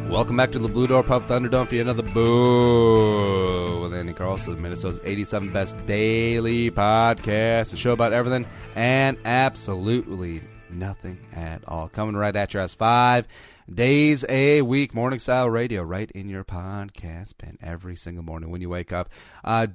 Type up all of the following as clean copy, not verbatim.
Welcome back to the Blue Door Pub Thunderdome for another Boo with Andy Carlson, Minnesota's 87 Best Daily Podcast, a show about everything and absolutely nothing at all. Coming right at you as 5 days a week, morning style radio, right in your podcast pen every single morning when you wake up.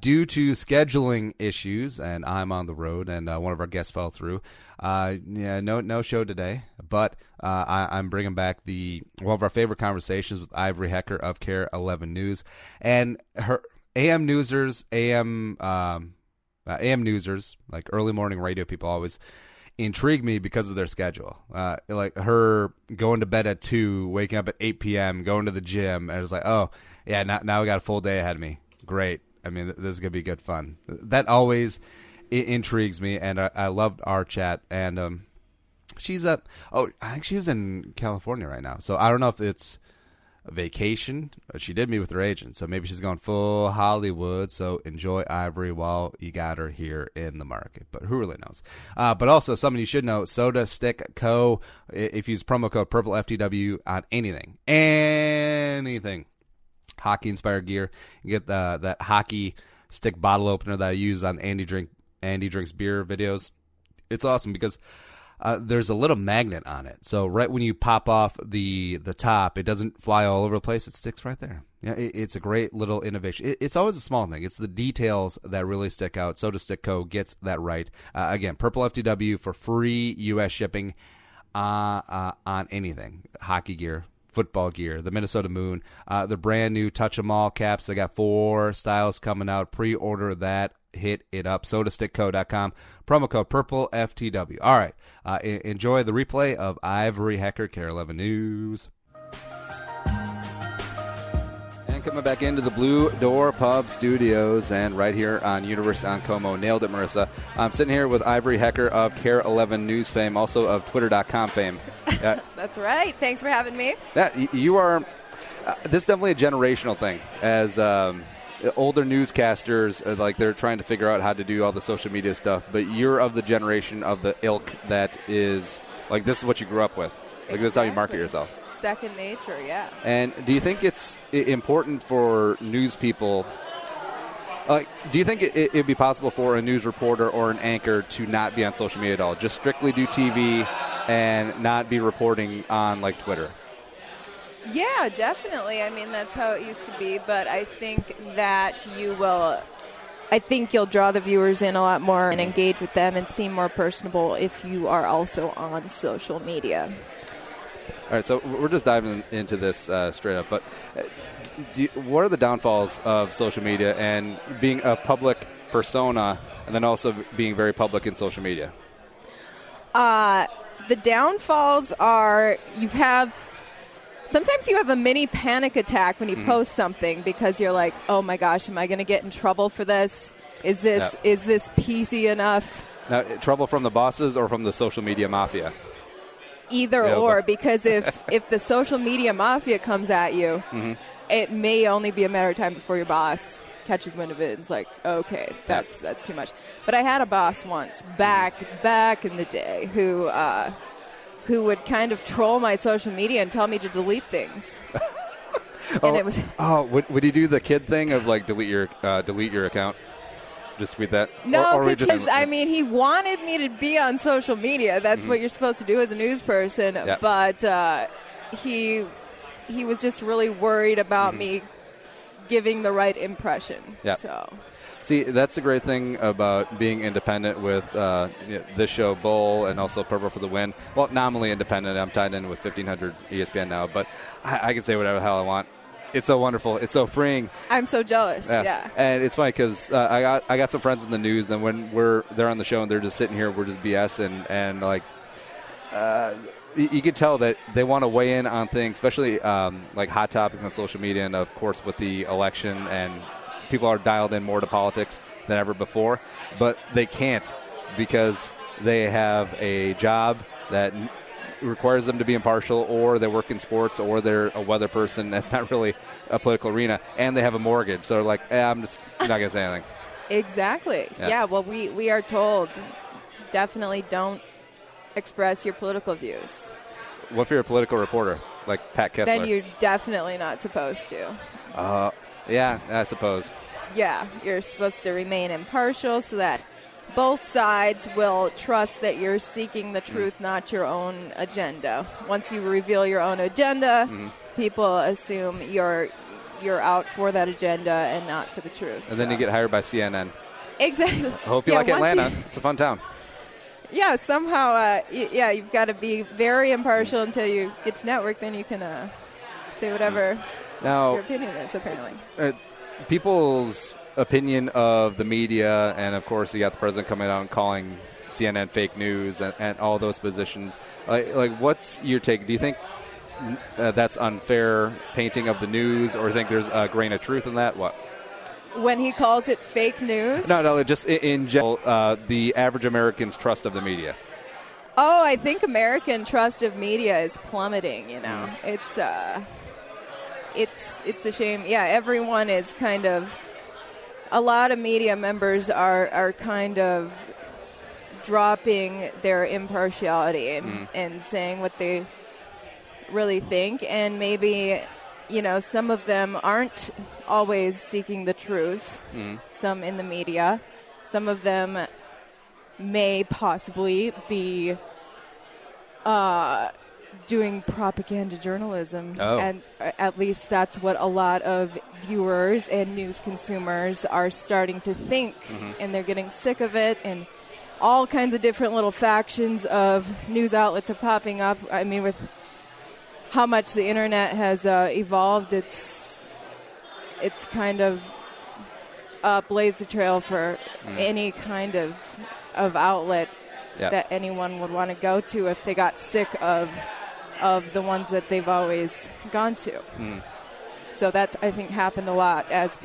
Due to scheduling issues, and I'm on the road, and one of our guests fell through. No show today, but I'm bringing back one of our favorite conversations with Ivory Hecker of Care 11 News, and her AM Newsers, like early morning radio people, always intrigue me because of their schedule. Like her going to bed at 2, waking up at 8 p.m., going to the gym, and it's like, oh yeah, now we got a full day ahead of me. Great. I mean, this is gonna be good fun. That always intrigues me, and I loved our chat. And she's I think she was in California right now, so I don't know if it's a vacation. She did meet with her agent, so maybe she's going full Hollywood. So enjoy Ivory while you got her here in the market, but who really knows? But also something you should know: Soda Stick Co. If you use promo code PurpleFTW on anything hockey inspired gear, you get that hockey stick bottle opener that I use on Andy Drinks Beer videos. It's awesome because there's a little magnet on it. So right when you pop off the top, it doesn't fly all over the place. It sticks right there. Yeah, it's a great little innovation. It's always a small thing. It's the details that really stick out. Soda Stick Co. gets that right. Again, Purple FTW for free U.S. shipping on anything. Hockey gear, football gear, the Minnesota Moon, the brand new Touch 'em All caps. They got 4 styles coming out. Pre-order that. Hit it up, sodastickco.com, promo code PurpleFTW. All right, enjoy the replay of Ivory Hecker, Care 11 News. And coming back into the Blue Door Pub Studios, and right here on University on Como. Nailed it, Marissa. I'm sitting here with Ivory Hecker of Care 11 News fame, also of Twitter.com fame. That's right. Thanks for having me. You are, this is definitely a generational thing, as older newscasters are like they're trying to figure out how to do all the social media stuff, but you're of the generation of the ilk that is like, this is what you grew up with. Like, this is how you market yourself. Second nature, yeah. And do you think it's important for news people? Do you think it'd be possible for a news reporter or an anchor to not be on social media at all, just strictly do TV and not be reporting on like Twitter? Yeah, definitely. I mean, that's how it used to be, but I think that you'll draw the viewers in a lot more and engage with them and seem more personable if you are also on social media. All right, so we're just diving into this straight up, but what are the downfalls of social media and being a public persona and then also being very public in social media? The downfalls are sometimes you have a mini panic attack when you post something because you're like, oh my gosh, am I going to get in trouble for this? Is this PC enough? Now, trouble from the bosses or from the social media mafia? Either or, because if the social media mafia comes at you, it may only be a matter of time before your boss catches wind of it and is like, okay, that's too much. But I had a boss once back in the day who would kind of troll my social media and tell me to delete things. And it was would he do the kid thing of like delete your account? Just tweet that? No, because I mean, he wanted me to be on social media. That's what you're supposed to do as a news person. Yep. But he was just really worried about me giving the right impression. Yep. So. See, that's the great thing about being independent with this show, Bull, and also Purple for the Win. Well, nominally independent. I'm tied in with 1500 ESPN now, but I can say whatever the hell I want. It's so wonderful. It's so freeing. I'm so jealous. Yeah. And it's funny because I got some friends in the news, and when they're on the show and they're just sitting here, we're just BSing, and like you could tell that they want to weigh in on things, especially like hot topics on social media, and of course with the election, and people are dialed in more to politics than ever before, but they can't because they have a job that requires them to be impartial, or they work in sports, or they're a weather person. That's not really a political arena, and they have a mortgage. So they're like, I'm just not going to say anything. Exactly. Yeah, well, we are told definitely don't express your political views. What if you're a political reporter? like Pat Kessler. Then you're definitely not supposed to. Yeah, I suppose. Yeah, you're supposed to remain impartial so that both sides will trust that you're seeking the truth, not your own agenda. Once you reveal your own agenda, people assume you're out for that agenda and not for the truth. And then you get hired by CNN. Exactly. I hope you like Atlanta. It's a fun town. Yeah, somehow, you've got to be very impartial until you get to network. Then you can say whatever your opinion is, apparently. People's opinion of the media, and of course you got the president coming out and calling CNN fake news and all those positions. Like, what's your take? Do you think that's unfair painting of the news, or do you think there's a grain of truth in that? What? When he calls it fake news? No, just in general, the average American's trust of the media. Oh, I think American trust of media is plummeting, you know. It's a shame. Yeah, everyone is kind of... A lot of media members are kind of dropping their impartiality and saying what they really think. And maybe, you know, some of them aren't always seeking the truth, some in the media. Some of them may possibly be doing propaganda journalism. And at least that's what a lot of viewers and news consumers are starting to think. And they're getting sick of it, and all kinds of different little factions of news outlets are popping up. I mean, with how much the internet has evolved, it's kind of blazed a trail for any kind of outlet that anyone would want to go to if they got sick of the ones that they've always gone to. So that's, I think, happened a lot as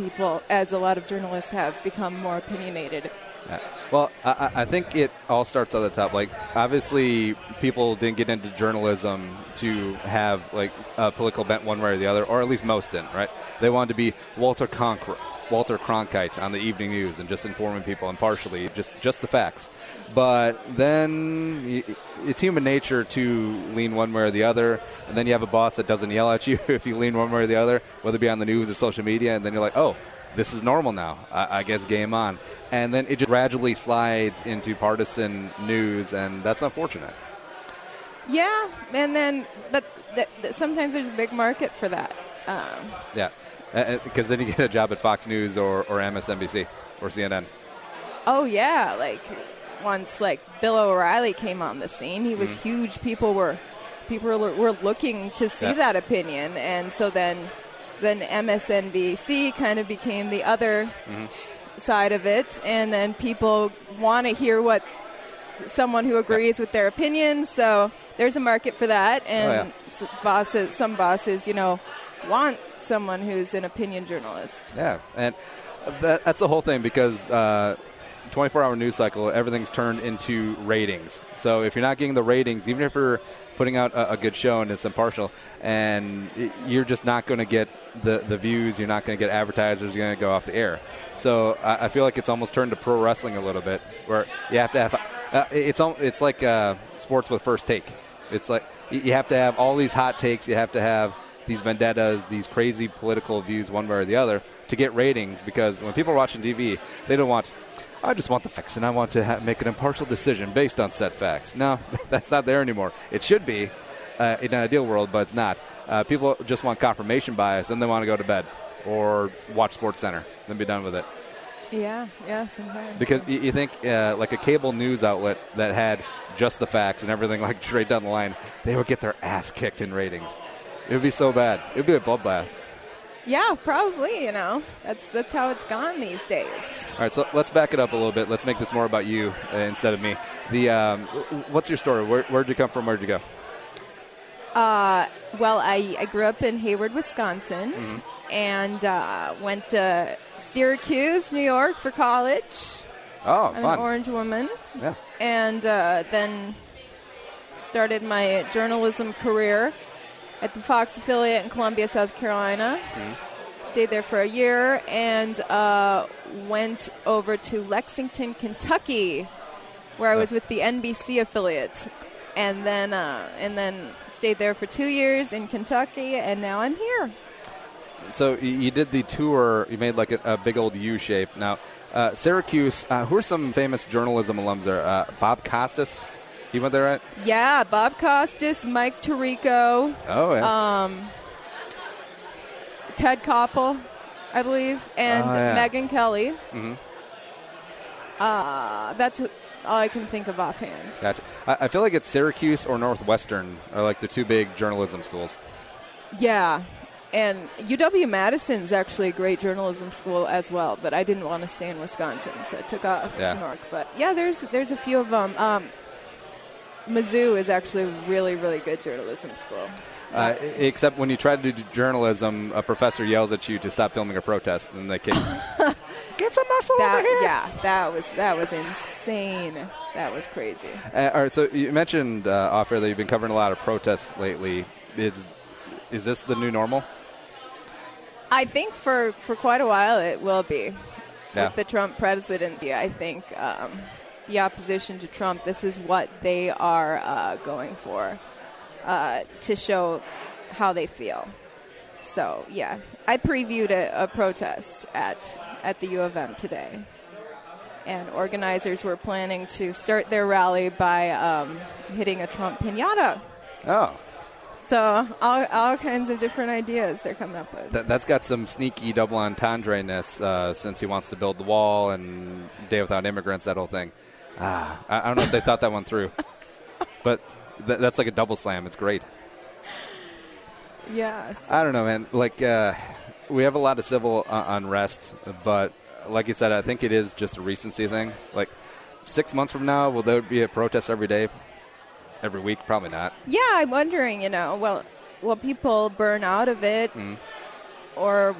a lot of journalists have become more opinionated. Well, I think it all starts at the top. Like, obviously, people didn't get into journalism to have, like, a political bent one way or the other, or at least most didn't, right? They wanted to be Walter Cronkite on the evening news and just informing people impartially, just the facts. But then it's human nature to lean one way or the other, and then you have a boss that doesn't yell at you if you lean one way or the other, whether it be on the news or social media, and then you're like, oh, this is normal now. I guess game on. And then it just gradually slides into partisan news, and that's unfortunate. Yeah, and then, but sometimes there's a big market for that. Yeah, because then you get a job at Fox News or MSNBC or CNN. Oh, yeah, like once Bill O'Reilly came on the scene, he was huge. People were looking to see that opinion, and so then MSNBC kind of became the other side of it, and then people want to hear what someone who agrees with their opinion. So there's a market for that, and some bosses, you know, want someone who's an opinion journalist. Yeah, and that's the whole thing, because 24-hour news cycle, everything's turned into ratings. So if you're not getting the ratings, even if you're putting out a good show and it's impartial, and you're just not going to get the views, you're not going to get advertisers, you're going to go off the air. So I feel like it's almost turned to pro wrestling a little bit, where you have to have it's like sports with first take. It's like you have to have all these hot takes, you have to have these vendettas, these crazy political views one way or the other to get ratings, because when people are watching TV, they don't want, I just want the facts, and I want to make an impartial decision based on said facts. No, that's not there anymore. It should be in an ideal world, but it's not. People just want confirmation bias, and they want to go to bed or watch SportsCenter, then be done with it. Yeah, sometimes. Because you think like a cable news outlet that had just the facts and everything like straight down the line, they would get their ass kicked in ratings. It would be so bad. It would be a bloodbath. Yeah, probably, you know. That's how it's gone these days. All right, so let's back it up a little bit. Let's make this more about you instead of me. What's your story? Where'd you come from? Where'd you go? Well, I grew up in Hayward, Wisconsin, and went to Syracuse, New York for college. Oh, I'm fun. an Orange woman. Yeah. And then started my journalism career at the Fox affiliate in Columbia, South Carolina. Stayed there for a year and went over to Lexington, Kentucky, where I was with the NBC affiliate, and then stayed there for 2 years in Kentucky, and now I'm here. So you did the tour. You made like a big old U shape. Now, Syracuse, who are some famous journalism alums there? Bob Costas, he went there, right? Yeah, Bob Costas, Mike Tirico. Oh, yeah. Ted Koppel, I believe, and Megyn Kelly. Mm-hmm. That's all I can think of offhand. Gotcha. I feel like it's Syracuse or Northwestern are like the two big journalism schools. Yeah. And UW-Madison's actually a great journalism school as well, but I didn't want to stay in Wisconsin, so I took off to Newark. But, yeah, there's a few of them. Mizzou is actually a really, really good journalism school. Except when you try to do journalism, a professor yells at you to stop filming a protest, and they kick you. Get some muscle over here. Yeah, that was insane. That was crazy. All right, so you mentioned off-air that you've been covering a lot of protests lately. Is this the new normal? I think for quite a while it will be. With the Trump presidency, I think the opposition to Trump, this is what they are going for to show how they feel. So, yeah, I previewed a protest at the U of M today. And organizers were planning to start their rally by hitting a Trump piñata. Oh. So all kinds of different ideas they're coming up with. That's got some sneaky double entendre-ness since he wants to build the wall and Day Without Immigrants, that whole thing. I don't know if they thought that one through. But that's like a double slam. It's great. Yeah. I don't know, man. Like, we have a lot of civil unrest, but like you said, I think it is just a recency thing. Like, 6 months from now, will there be a protest every day? Every week? Probably not. Yeah, I'm wondering, will people burn out of it? Mm. Or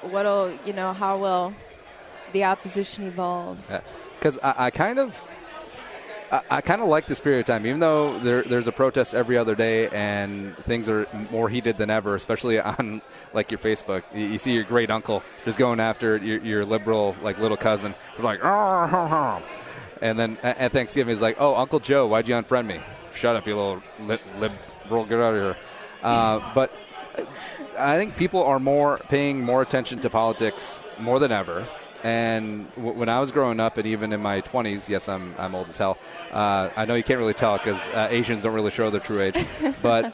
how will the opposition evolve? Because I kind of like this period of time, even though there's a protest every other day and things are more heated than ever, especially on like your Facebook. You see your great uncle just going after your liberal like little cousin. They're like, and then at Thanksgiving he's like, oh, Uncle Joe, why'd you unfriend me? Shut up, you little liberal, get out of here. But I think people are paying more attention to politics more than ever. And when I was growing up, and even in my 20s, yes, I'm old as hell. I know you can't really tell because Asians don't really show their true age. But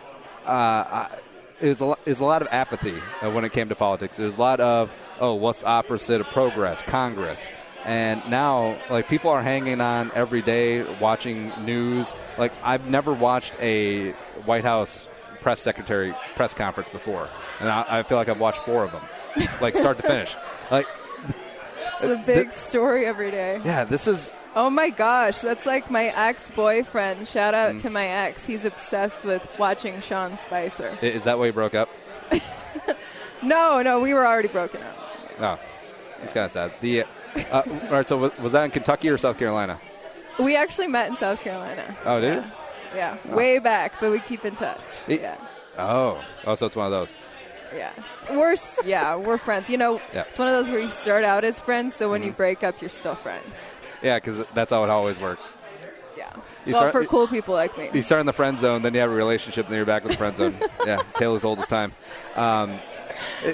it was a lot of apathy when it came to politics. It was a lot of, what's the opposite of progress? Congress. And now, like, people are hanging on every day, watching news. Like, I've never watched a White House press secretary press conference before, and I feel like I've watched 4 of them, like start to finish. Like, it's a big story every day. Yeah, this is. Oh my gosh, that's like my ex-boyfriend. Shout out to my ex. He's obsessed with watching Sean Spicer. Is that why you broke up? No, we were already broken up. Oh, it's kind of sad. All right, so was that in Kentucky or South Carolina? We actually met in South Carolina. Oh, did you? Yeah, way back, but we keep in touch. Yeah. Oh, so it's one of those. Yeah. We're friends. It's one of those where you start out as friends, so when you break up, you're still friends. Yeah, because that's how it always works. Yeah. For cool people like me. You start in the friend zone, then you have a relationship, and then you're back with the friend zone. Yeah, tale as old as time.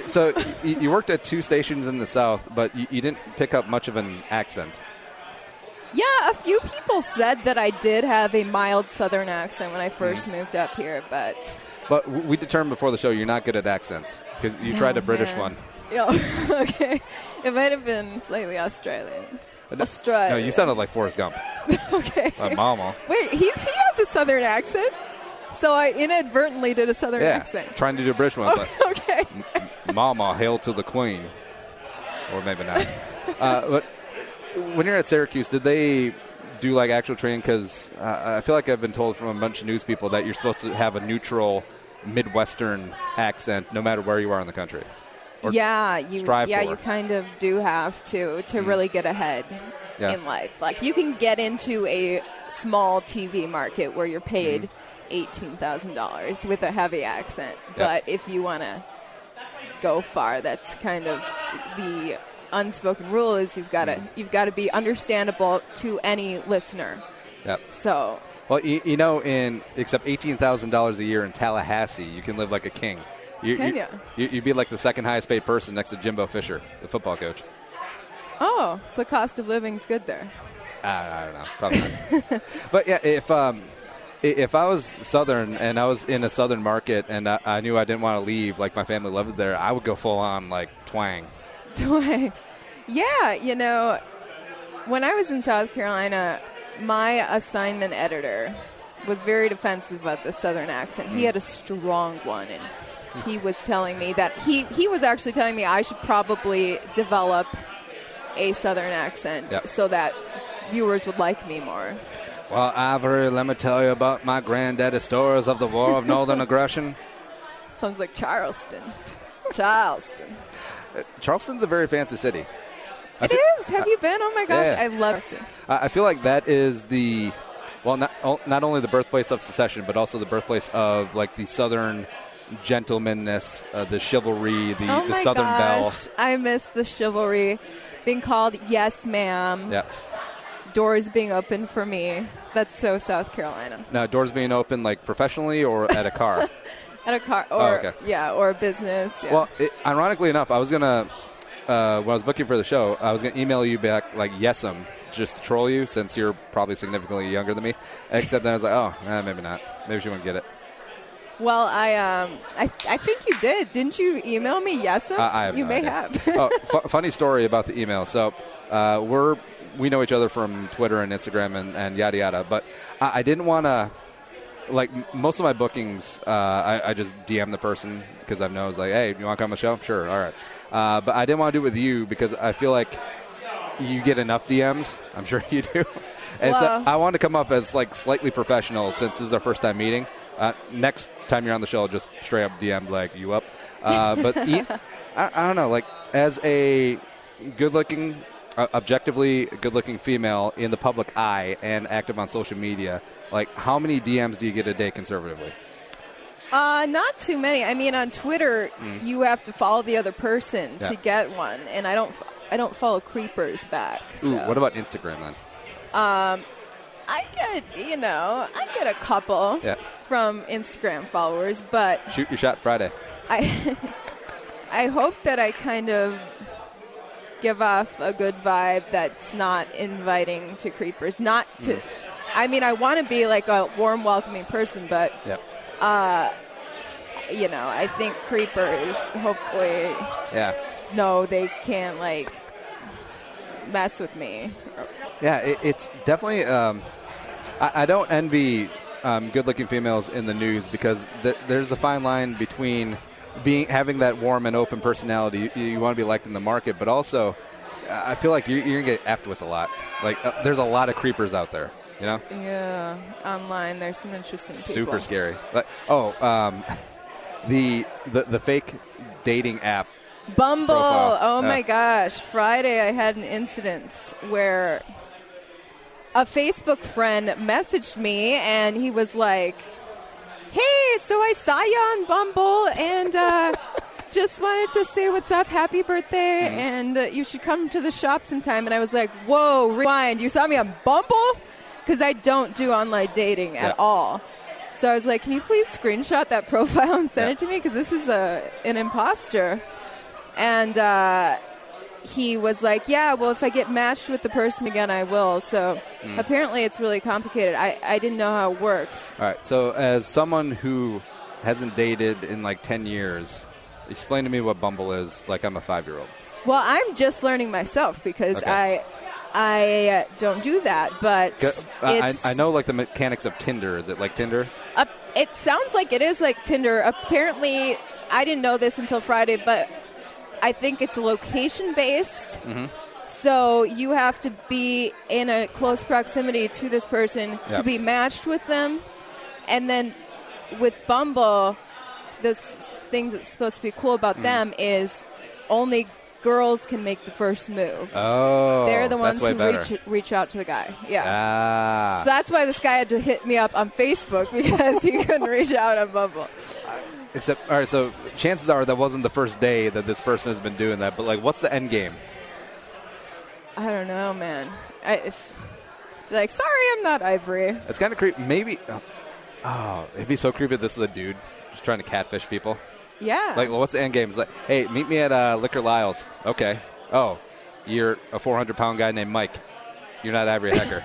So you worked at 2 stations in the South, but you didn't pick up much of an accent. Yeah, a few people said that I did have a mild Southern accent when I first moved up here, but we determined before the show you're not good at accents because you tried a British one. Yeah, okay. It might have been slightly Australian. Australia. No, you sounded like Forrest Gump. Okay. Mama. Wait, he has a Southern accent? So I inadvertently did a Southern accent. Trying to do a British one. Oh, okay. Mama, hail to the Queen. Or maybe not. But when you're at Syracuse, did they do like actual training? Because I feel like I've been told from a bunch of news people that you're supposed to have a neutral Midwestern accent no matter where you are in the country. You kind of do have to really get ahead in life. Like, you can get into a small TV market where you're paid $18,000 with a heavy accent. But if you want to go far, that's kind of the unspoken rule is you've got to be understandable to any listener. Yep. So. Well, except $18,000 a year in Tallahassee, you can live like a king. You'd be like the second highest paid person next to Jimbo Fisher, the football coach. Oh, so cost of living's good there. I don't know, probably not. But yeah, if I was Southern and I was in a Southern market and I knew I didn't want to leave, like my family lived there, I would go full on like twang. Twang. Yeah, when I was in South Carolina, my assignment editor was very defensive about the Southern accent. He had a strong one, and he was telling me that he was actually telling me I should probably develop a Southern accent so that viewers would like me more. Well, Ivory, let me tell you about my granddaddy's stories of the War of Northern Aggression. Sounds like Charleston. Charleston's a very fancy city. It is. Have you been? Oh, my gosh. Yeah. I love it. I feel like that is not only the birthplace of secession, but also the birthplace of, like, the Southern gentlemanness, the chivalry, the Southern belle. I miss the chivalry. Being called yes, ma'am. Yeah. Doors being open for me. That's so South Carolina. Now, doors being open, like, professionally or at a car? At a car. Or, or a business. Yeah. Well, ironically enough, I was going to, when I was booking for the show, I was going to email you back, like, yes'm, just to troll you, since you're probably significantly younger than me. Except then I was like, maybe not. Maybe she wouldn't get it. Well, I think you did. Didn't you email me yes'm? I have you no may idea. have. Funny story about the email. So we know each other from Twitter and Instagram and yada yada. But I didn't want to, like, most of my bookings, I just DM the person because I know it's like, hey, you want to come on the show? Sure, all right. But I didn't want to do it with you because I feel like you get enough DMs. I'm sure you do. And so I wanted to come up as, like, slightly professional since this is our first time meeting. Next time you're on the show, I'll just straight up DM, like, you up. But I don't know, like, as a good-looking, objectively good-looking female in the public eye and active on social media, like, how many DMs do you get a day conservatively? Not too many. I mean, on Twitter, you have to follow the other person to get one, and I don't follow creepers back. So. Ooh, what about Instagram then? I get a couple from Instagram followers, but shoot your shot Friday. I hope that I kind of give off a good vibe that's not inviting to creepers. Not to. I mean, I want to be like a warm, welcoming person, but I think creepers hopefully no, they can't, like, mess with me. Yeah, it's definitely. I don't envy good-looking females in the news because there's a fine line between having that warm and open personality. You want to be liked in the market, but also I feel like you're gonna get effed with a lot. Like there's a lot of creepers out there, you know? Yeah, online there's some interesting people. Super scary. Like, the fake dating app. Bumble. Profile. Oh my gosh! Friday I had an incident where a Facebook friend messaged me and he was like, "Hey, so I saw you on Bumble and just wanted to say what's up, happy birthday, and you should come to the shop sometime." And I was like, "Whoa, rewind! You saw me on Bumble?" Because I don't do online dating at all. So I was like, "Can you please screenshot that profile and send it to me? Because this is an imposter." And he was like, "Yeah, well, if I get matched with the person again, I will." So apparently it's really complicated. I didn't know how it works. All right. So as someone who hasn't dated in like 10 years, explain to me what Bumble is, like I'm a 5-year-old. Well, I'm just learning myself because I don't do that. But I know, like, the mechanics of Tinder. Is it like Tinder? It sounds like it is like Tinder. Apparently, I didn't know this until Friday, but I think it's location-based, so you have to be in a close proximity to this person to be matched with them. And then with Bumble, this thing that's supposed to be cool about them is only girls can make the first move. Oh, they're the ones who reach out to the guy. Yeah. Ah. So that's why this guy had to hit me up on Facebook because he couldn't reach out on Bumble. Except, all right, so chances are that wasn't the first day that this person has been doing that, but, like, what's the end game? I don't know, man. Like, sorry, I'm not Ivory. It's kind of creepy. Maybe, it'd be so creepy if this is a dude just trying to catfish people. Yeah. Like, well, what's the end game? It's like, hey, meet me at Liquor Lyle's. Okay. Oh, you're a 400-pound guy named Mike. You're not Ivory Hecker.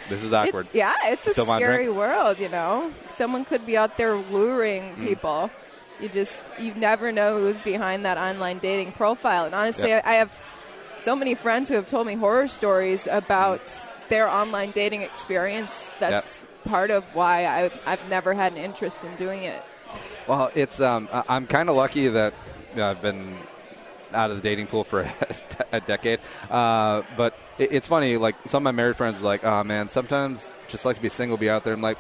This is awkward. It's Still a scary world, you know. Someone could be out there luring people. You never know who's behind that online dating profile. And honestly, I have so many friends who have told me horror stories about their online dating experience. That's part of why I've never had an interest in doing it. Well, it's I'm kind of lucky that I've been out of the dating pool for a decade. But it's funny, like some of my married friends are like, oh, man, sometimes just like to be single, be out there. I'm like,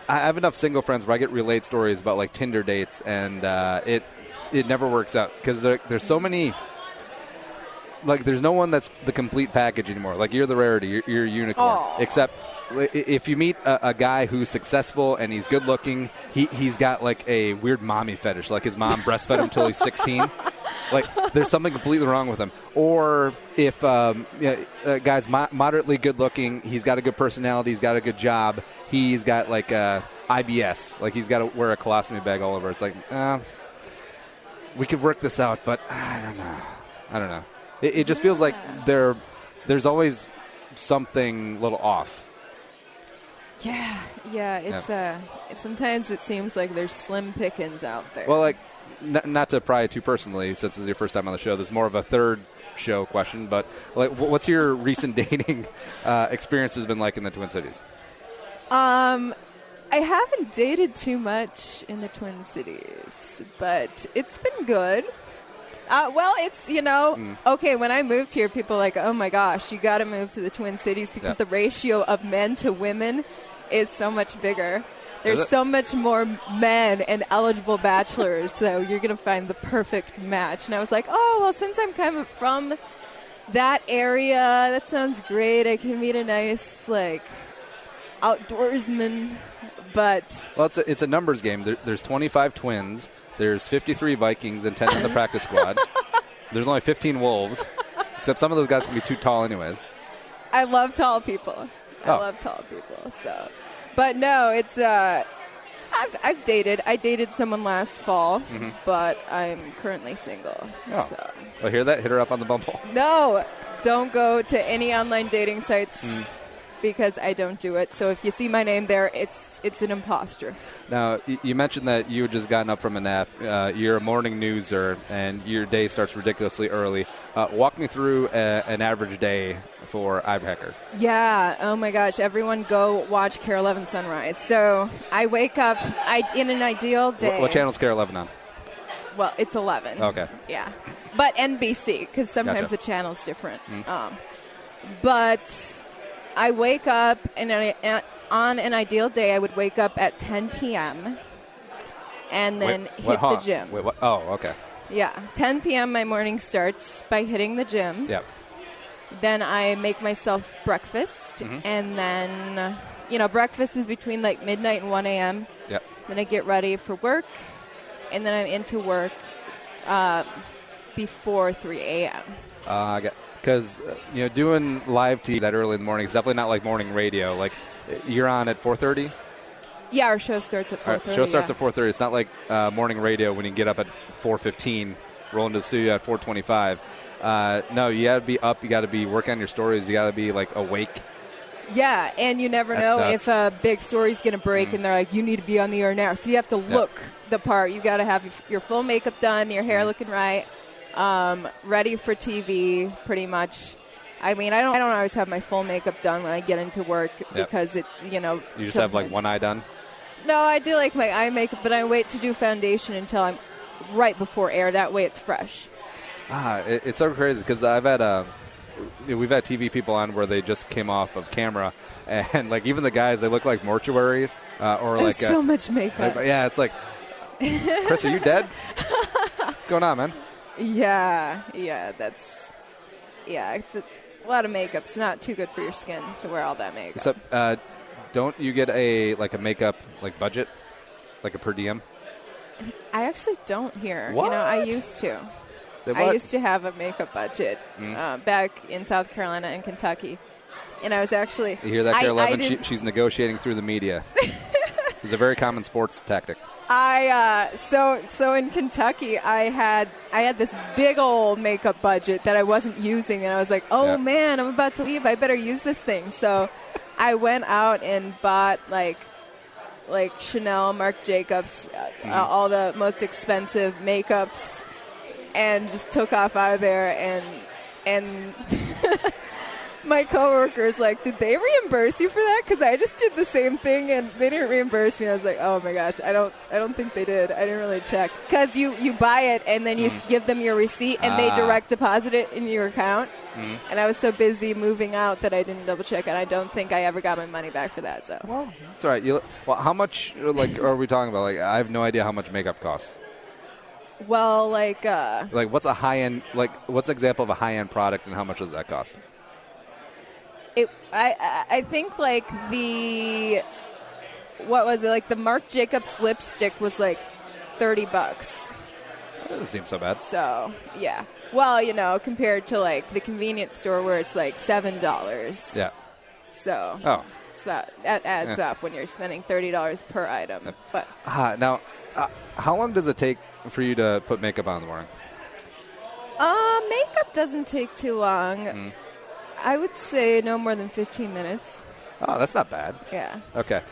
I have enough single friends where I get relayed stories about like Tinder dates, and it never works out because there's so many. Like, there's no one that's the complete package anymore. Like, you're the rarity. You're a unicorn. Aww. Except if you meet a guy who's successful and he's good looking, he's got like a weird mommy fetish. Like his mom breastfed him until he's 16. Like, there's something completely wrong with him. Or if a guy's moderately good looking, he's got a good personality, he's got a good job, he's got like IBS. Like, he's got to wear a colostomy bag all over. It's like, we could work this out, but I don't know. It just feels like there's always something a little off. Yeah. It's sometimes it seems like there's slim pickings out there. Well, like, not to pry too personally, since this is your first time on the show, this is more of a third show question, but like, what's your recent dating experiences been like in the Twin Cities? I haven't dated too much in the Twin Cities, but it's been good. Well, it's, okay, when I moved here, people were like, oh, my gosh, you got to move to the Twin Cities because the ratio of men to women is so much bigger. There's so much more men and eligible bachelors, so you're going to find the perfect match. And I was like, oh, well, since I'm kind of from that area, that sounds great. I can meet a nice, like, outdoorsman, but... Well, it's a numbers game. There's 25 twins. There's 53 Vikings and 10 in the practice squad. There's only 15 Wolves, except some of those guys can be too tall anyways. I love tall people. So, but no, it's I've dated. I dated someone last fall, but I'm currently single. Oh. So. Well, hear that? Hit her up on the Bumble. No, don't go to any online dating sites. Because I don't do it. So if you see my name there, it's an imposter. Now, you mentioned that you had just gotten up from a nap. You're a morning newser, and your day starts ridiculously early. Walk me through an average day for Ivory Hecker. Yeah. Oh, my gosh. Everyone go watch KARE 11 Sunrise. So I wake up in an ideal day. What channel is KARE 11 on? Well, it's 11. Okay. Yeah. But NBC, because sometimes the channel's different. But... I wake up, and on an ideal day, I would wake up at 10 p.m. and then hit the gym. Wait, what? Oh, okay. Yeah. 10 p.m. my morning starts by hitting the gym. Yep. Then I make myself breakfast, and then, breakfast is between like midnight and 1 a.m. Yep. Then I get ready for work, and then I'm into work before 3 a.m. I got... Because, doing live TV that early in the morning is definitely not like morning radio. Like, you're on at 4:30? Yeah, our show starts at 4:30. Our show starts at 4:30. It's not like morning radio when you get up at 4:15, roll into the studio at 4:25. No, you got to be up. You got to be working on your stories. You got to be, like, awake. Yeah, and you never know if a big story's going to break, and they're like, you need to be on the air now. So you have to look the part. You got to have your full makeup done, your hair looking right. Ready for TV, pretty much. I mean, I don't always have my full makeup done when I get into work because it, You just have like one eye done? No, I do like my eye makeup, but I wait to do foundation until I'm right before air. That way it's fresh. It's so crazy because we've had TV people on where they just came off of camera, and like even the guys, they look like mortuaries or There's like so much makeup. Yeah, it's like, Chris, are you dead? What's going on, man? Yeah, it's a lot of makeup. It's not too good for your skin to wear all that makeup. Except, don't you get a makeup budget, like a per diem? I actually don't here. What? I used to. I used to have a makeup budget back in South Carolina and Kentucky, And I was actually... You hear that, Care 11? She's negotiating through the media. It's a very common sports tactic. So in Kentucky, I had this big old makeup budget that I wasn't using, and I was like, oh, man, I'm about to leave. I better use this thing. So I went out and bought, like Chanel, Marc Jacobs, all the most expensive makeups, and just took off out of there. And my coworkers like, did they reimburse you for that? Because I just did the same thing and they didn't reimburse me. I was like, oh my gosh, I don't think they did. I didn't really check. Because you buy it and then you give them your receipt and they direct deposit it in your account. And I was so busy moving out that I didn't double check, and I don't think I ever got my money back for that. So well, that's all right. How much are we talking about? Like, I have no idea how much makeup costs. Well, what's a high end? What's an example of a high end product, and how much does that cost? I think the the Marc Jacobs lipstick was like $30. That doesn't seem so bad. So yeah. Well, compared to the convenience store where it's like $7. Yeah. So that adds up when you're spending $30 per item. But now, how long does it take for you to put makeup on in the morning? Makeup doesn't take too long. I would say no more than 15 minutes. Oh, that's not bad. Yeah. Okay.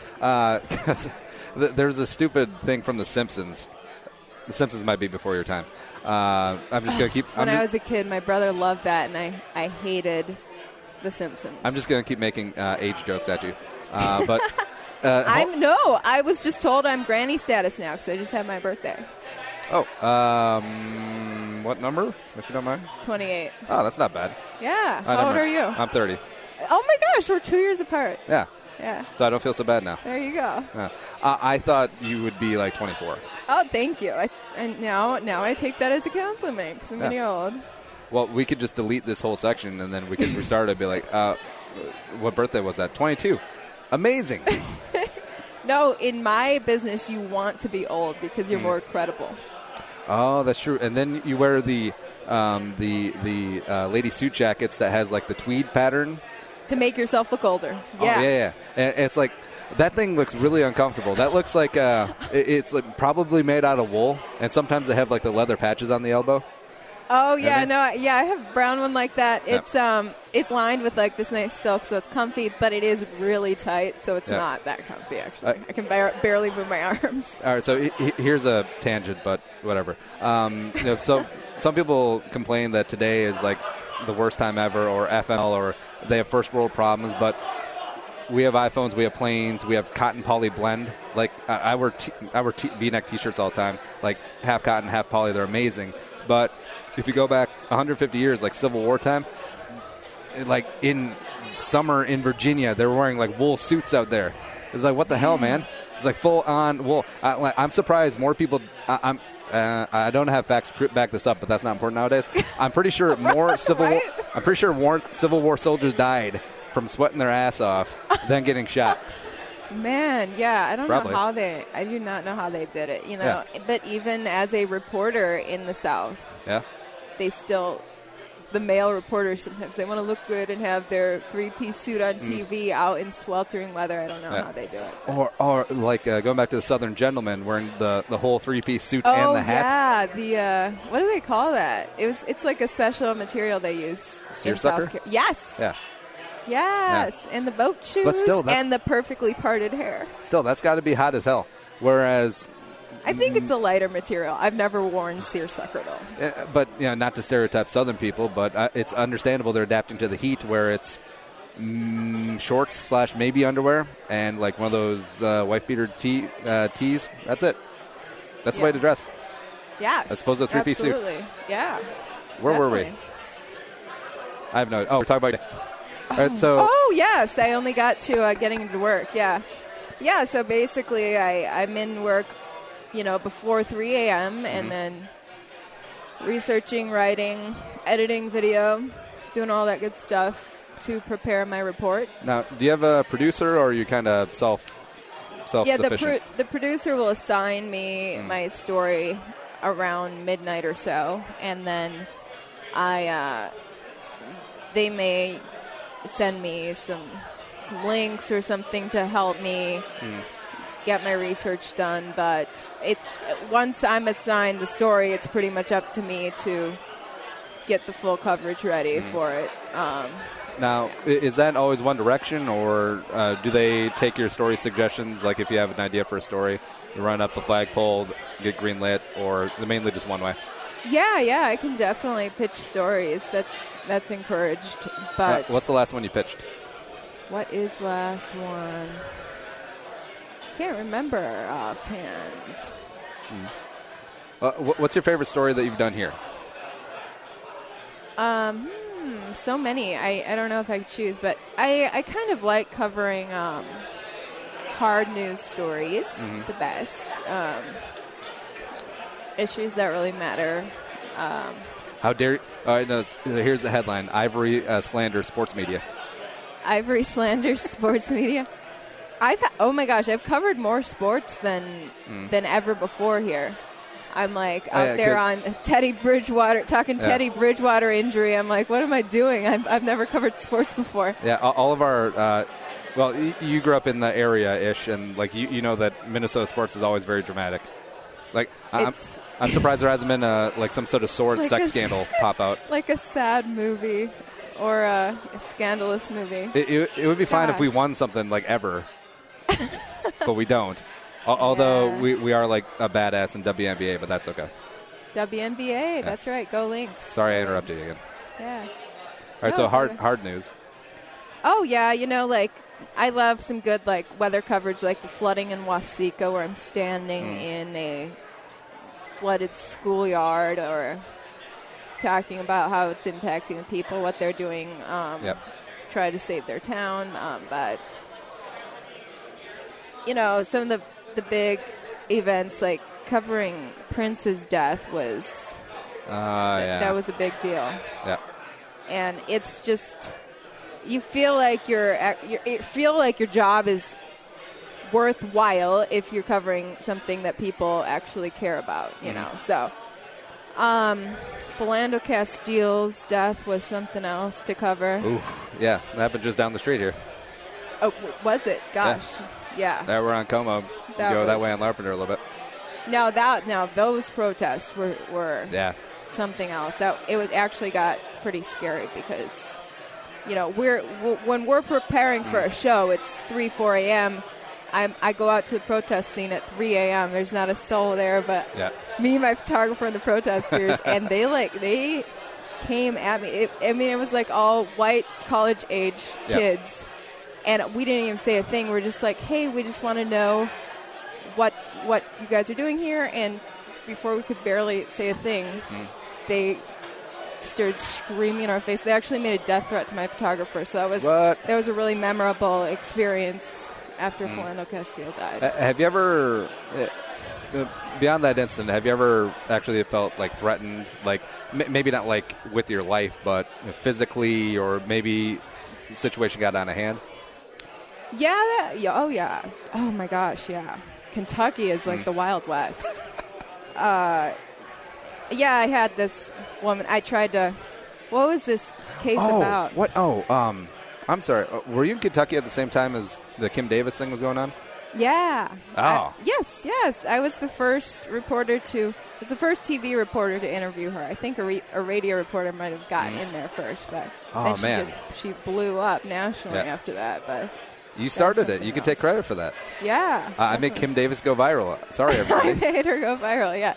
There's a stupid thing from The Simpsons. The Simpsons might be before your time. I'm just going to keep... When I was a kid, my brother loved that, and I hated The Simpsons. I'm just going to keep making age jokes at you. But I was just told I'm granny status now because I just had my birthday. Oh, what number, if you don't mind? 28. Oh, that's not bad. Yeah. How old are you? I'm 30. Oh, my gosh. We're 2 years apart. Yeah. Yeah. So I don't feel so bad now. There you go. Yeah. I thought you would be like 24. Oh, thank you. And now I take that as a compliment because I'm getting old. Well, we could just delete this whole section and then we could restart it and be like, what birthday was that? 22. Amazing. No, in my business, you want to be old because you're more credible. Oh, that's true. And then you wear the lady suit jackets that has like the tweed pattern. To make yourself look older. Yeah. Oh, yeah. And it's like, that thing looks really uncomfortable. That looks like it's like probably made out of wool. And sometimes they have like the leather patches on the elbow. Oh, yeah. I have a brown one like that. Yeah. It's lined with like this nice silk, so it's comfy, but it is really tight, so it's not that comfy, actually. I can barely move my arms. All right, so here's a tangent, but whatever. So some people complain that today is like the worst time ever, or FML, or they have first world problems, but we have iPhones, we have planes, we have cotton poly blend. Like I wear V-neck T-shirts all the time, like half cotton, half poly. They're amazing. But if you go back 150 years, like Civil War time, like in summer in Virginia, they were wearing like wool suits out there. It's like, what the hell, man? It's like full on wool. I'm surprised more people. I don't have facts to back this up, but that's not important nowadays. I'm pretty sure more Civil War soldiers died from sweating their ass off than getting shot. Man, yeah, I do not know how they did it, Yeah. But even as a reporter in the South, the male reporters sometimes, they want to look good and have their three-piece suit on TV out in sweltering weather. I don't know how they do it. Or like going back to the Southern gentleman wearing the whole three-piece suit and the hat. Yeah, what do they call that? It's like a special material they use. Seersucker? Yes. Yeah. Yes, and the boat shoes and the perfectly parted hair. Still, that's got to be hot as hell. Whereas, I think it's a lighter material. I've never worn seersucker though. But not to stereotype Southern people, but it's understandable they're adapting to the heat, where it's shorts / maybe underwear and like one of those wife beater tees. That's it. That's the way to dress. Yeah, as opposed to a three-piece suit. Absolutely. Yeah. Where were we? I have no. Oh, we're talking about. All right, so. Oh, yes. I only got to getting into work. Yeah. Yeah, so basically I'm in work, before 3 a.m. and then researching, writing, editing video, doing all that good stuff to prepare my report. Now, do you have a producer, or are you kind of self-sufficient? Yeah, the producer will assign me my story around midnight or so, and then they may send me some links or something to help me get my research done. But once I'm assigned the story, it's pretty much up to me to get the full coverage ready for it. Now, is that always one direction, or do they take your story suggestions? Like if you have an idea for a story, you run up the flagpole, get greenlit, or is it mainly just one way? Yeah, I can definitely pitch stories. That's encouraged. But what's the last one you pitched? What is the last one? Can't remember offhand. What's your favorite story that you've done here? So many. I don't know if I could choose, but I kind of like covering hard news stories the best. Issues that really matter. How dare you? All right, no, here's the headline. Ivory slanders sports media. Ivory slanders sports media. Oh my gosh, I've covered more sports than ever before here. I'm like out there on Teddy Bridgewater, Teddy Bridgewater injury. I'm like, what am I doing? I've never covered sports before. Yeah, all of our, well, you grew up in the area-ish, and like you know that Minnesota sports is always very dramatic. Like I'm surprised there hasn't been like some sort of sword sex scandal pop out. Like a sad movie or a scandalous movie. It would be fine if we won something like ever, but we don't. Although we are like a badass in WNBA, but that's okay. WNBA, that's right. Go Lynx. Sorry I interrupted you again. Yeah. All right, so hard news. Oh, yeah. Like I love some good like weather coverage, like the flooding in Waseca, where I'm standing in a flooded schoolyard, or talking about how it's impacting the people, what they're doing to try to save their town. But, some of the big events, like covering Prince's death was that was a big deal. Yeah. And it's just, you feel like your job is worthwhile if you're covering something that people actually care about, you know. So, Philando Castile's death was something else to cover. Ooh, yeah, that happened just down the street here. Oh, was it? Gosh, yeah. We're on Como. Go that way on Larpenteur a little bit. Now those protests were something else. It actually got pretty scary because, when we're preparing for a show, it's 3-4 a.m. I go out to the protest scene at 3 a.m. There's not a soul there, but me, my photographer, and the protesters, and they came at me. It was like all white college age kids, and we didn't even say a thing. We're just like, hey, we just want to know what you guys are doing here. And before we could barely say a thing, they started screaming in our face. They actually made a death threat to my photographer. So that was a really memorable experience after Philando Castile died. Have you ever, beyond that incident, have you ever actually felt like threatened, like maybe not like with your life, but physically, or maybe the situation got out of hand? Oh my gosh, yeah. Kentucky is like the Wild West. I had this woman. I tried to. What was this case about? What? I'm sorry. Were you in Kentucky at the same time as the Kim Davis thing was going on? Yeah. Oh. Yes. I was the first TV reporter to interview her. I think a radio reporter might have gotten in there first, but then she blew up nationally after that. But you started it. You can take credit for that. Yeah. I made Kim Davis go viral. Sorry, everybody. I made her go viral, yeah.